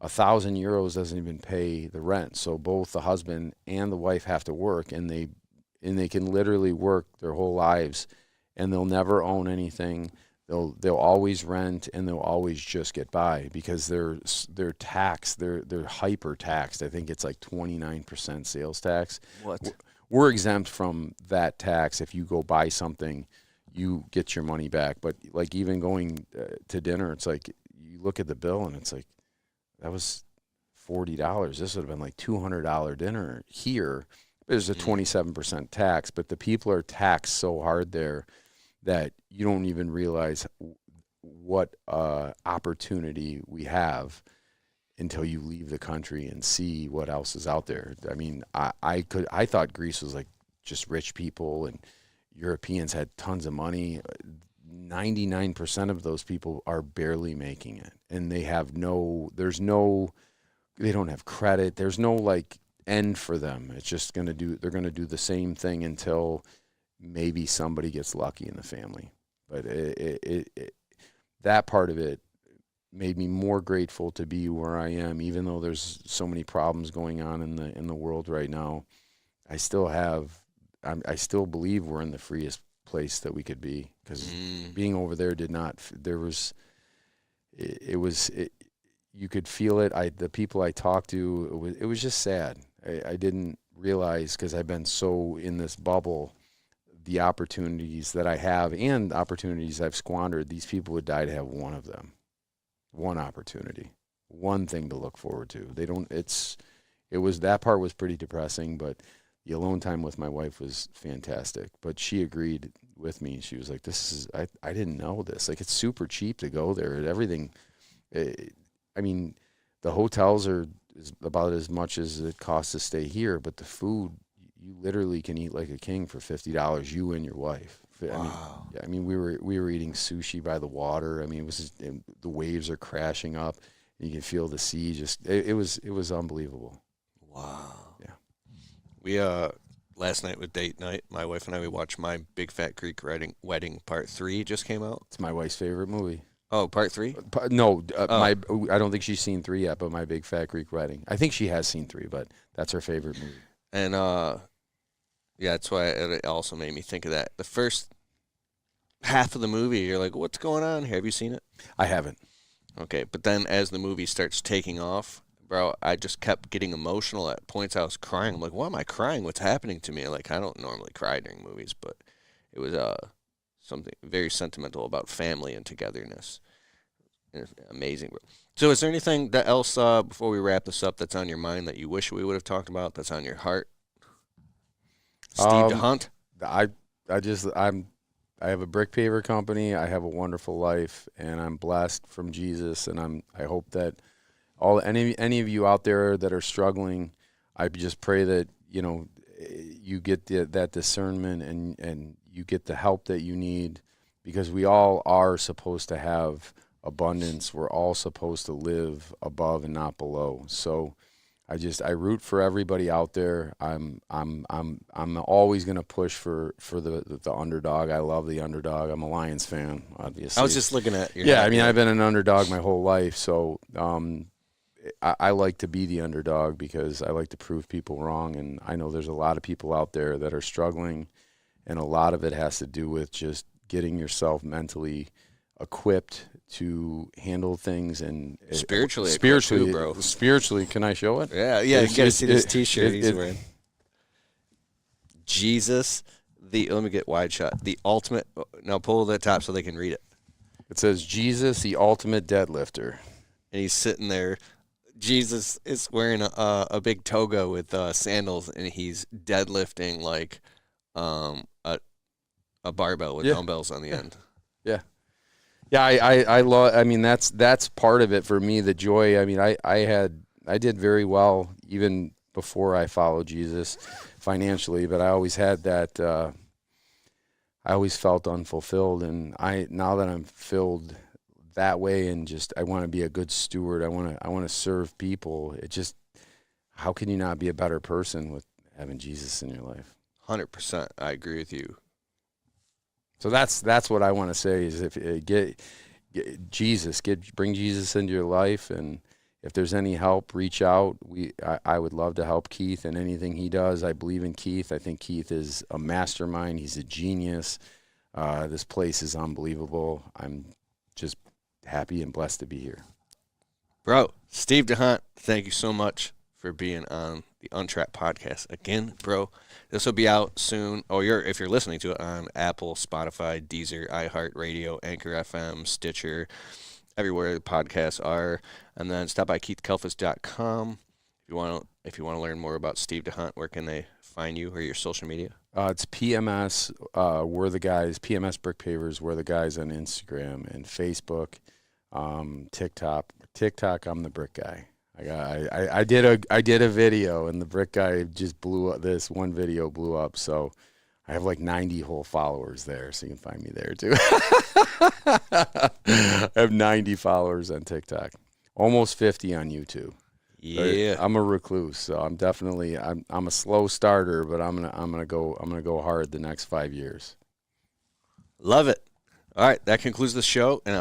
€1,000 doesn't even pay the rent. So both the husband and the wife have to work, and they can literally work their whole lives, and they'll never own anything. They'll always rent, and they'll always just get by, because they're taxed. They're hyper taxed. I think it's like 29% sales tax. What? We're exempt from that tax. If you go buy something, you get your money back. But like even going to dinner, it's like you look at the bill and it's like, that was $40. This would have been like $200 dinner here. There's a 27% tax, but the people are taxed so hard there that you don't even realize what opportunity we have until you leave the country and see what else is out there. I mean, I thought Greece was like just rich people and Europeans had tons of money. 99% of those people are barely making it, and they have they don't have credit. There's no like end for them. It's just they're going to do the same thing until maybe somebody gets lucky in the family. But that part of it made me more grateful to be where I am, even though there's so many problems going on in the world right now. I still believe we're in the freest place that we could be, because being over there you could feel it. The people I talked to, it was just sad. I didn't realize, because I've been so in this bubble, the opportunities that I have and opportunities I've squandered. These people would die to have one of them, one opportunity, one thing to look forward to. That part was pretty depressing, but the alone time with my wife was fantastic. But she agreed with me. She was like, I didn't know this. Like, it's super cheap to go there. Everything, I mean, the hotels are about as much as it costs to stay here, but the food, you literally can eat like a king for $50, you and your wife. Wow. I mean, we were eating sushi by the water. I mean, the waves are crashing up, and you can feel the sea. It was unbelievable. Wow. Yeah. We last night with date night, my wife and I, we watched My Big Fat Greek Wedding Part 3 just came out. It's my wife's favorite movie. Oh, Part 3? No, I don't think she's seen 3 yet, but My Big Fat Greek Wedding. I think she has seen 3, but that's her favorite movie. And yeah, that's why it also made me think of that. The first half of the movie, you're like, what's going on here? Have you seen it? I haven't. Okay, but then as the movie starts taking off, bro, I just kept getting emotional. At points I was crying. I'm like, why am I crying? What's happening to me? Like, I don't normally cry during movies, but it was something very sentimental about family and togetherness. It's amazing, bro. So is there anything else before we wrap this up that's on your mind that you wish we would have talked about, that's on your heart? Steve DeHunt? I have a brick paver company. I have a wonderful life, and I'm blessed from Jesus, and I hope that any of you out there that are struggling, I just pray that you get that discernment and you get the help that you need, because we all are supposed to have abundance. We're all supposed to live above and not below. So I root for everybody out there. I'm always going to push for the underdog. I love the underdog. I'm a Lions fan, obviously. I was just looking at your I mean, I've been an underdog my whole life, so I like to be the underdog because I like to prove people wrong, and I know there's a lot of people out there that are struggling, and a lot of it has to do with just getting yourself mentally equipped to handle things and spiritually, too, bro. Spiritually, can I show it? Yeah. You gotta see this T-shirt he's wearing. Jesus, let me get wide shot. The ultimate. Now pull the top so they can read it. It says Jesus, the ultimate deadlifter, and he's sitting there. Jesus is wearing a big toga with sandals, and he's deadlifting like a barbell with dumbbells on the end. Yeah. Yeah, I love. I mean, that's part of it for me. The joy. I mean, I had I did very well even before I followed Jesus financially, but I always had that. I always felt unfulfilled, and now that I'm filled that way, and just I want to be a good steward. I want to serve people. It just, how can you not be a better person with having Jesus in your life? 100%. I agree with you. So that's what I want to say is if get Jesus, bring Jesus into your life, and if there's any help, reach out. I would love to help Keith in anything he does. I believe in Keith. I think Keith is a mastermind. He's a genius. This place is unbelievable. I'm just happy and blessed to be here. Bro, Steve DeHunt, thank you so much for being on the Untrapped podcast. Again, bro, this will be out soon. Oh, if you're listening to it on Apple, Spotify, Deezer, iHeartRadio, Anchor FM, Stitcher, everywhere the podcasts are. And then stop by KeithKelfis.com if you want to learn more about Steve DeHunt. Where can they find you or your social media? It's PMS. We're the guys. PMS Brick Pavers. We're the guys on Instagram and Facebook, TikTok. TikTok. I'm the brick guy. I did a video, and the brick guy just blew up. This one video blew up, so I have like 90 whole followers there, so you can find me there too. I have 90 followers on TikTok, almost 50 on YouTube. Yeah, I'm a recluse, so I'm definitely I'm a slow starter, but I'm gonna go hard the next 5 years. Love it. All right, that concludes the show, and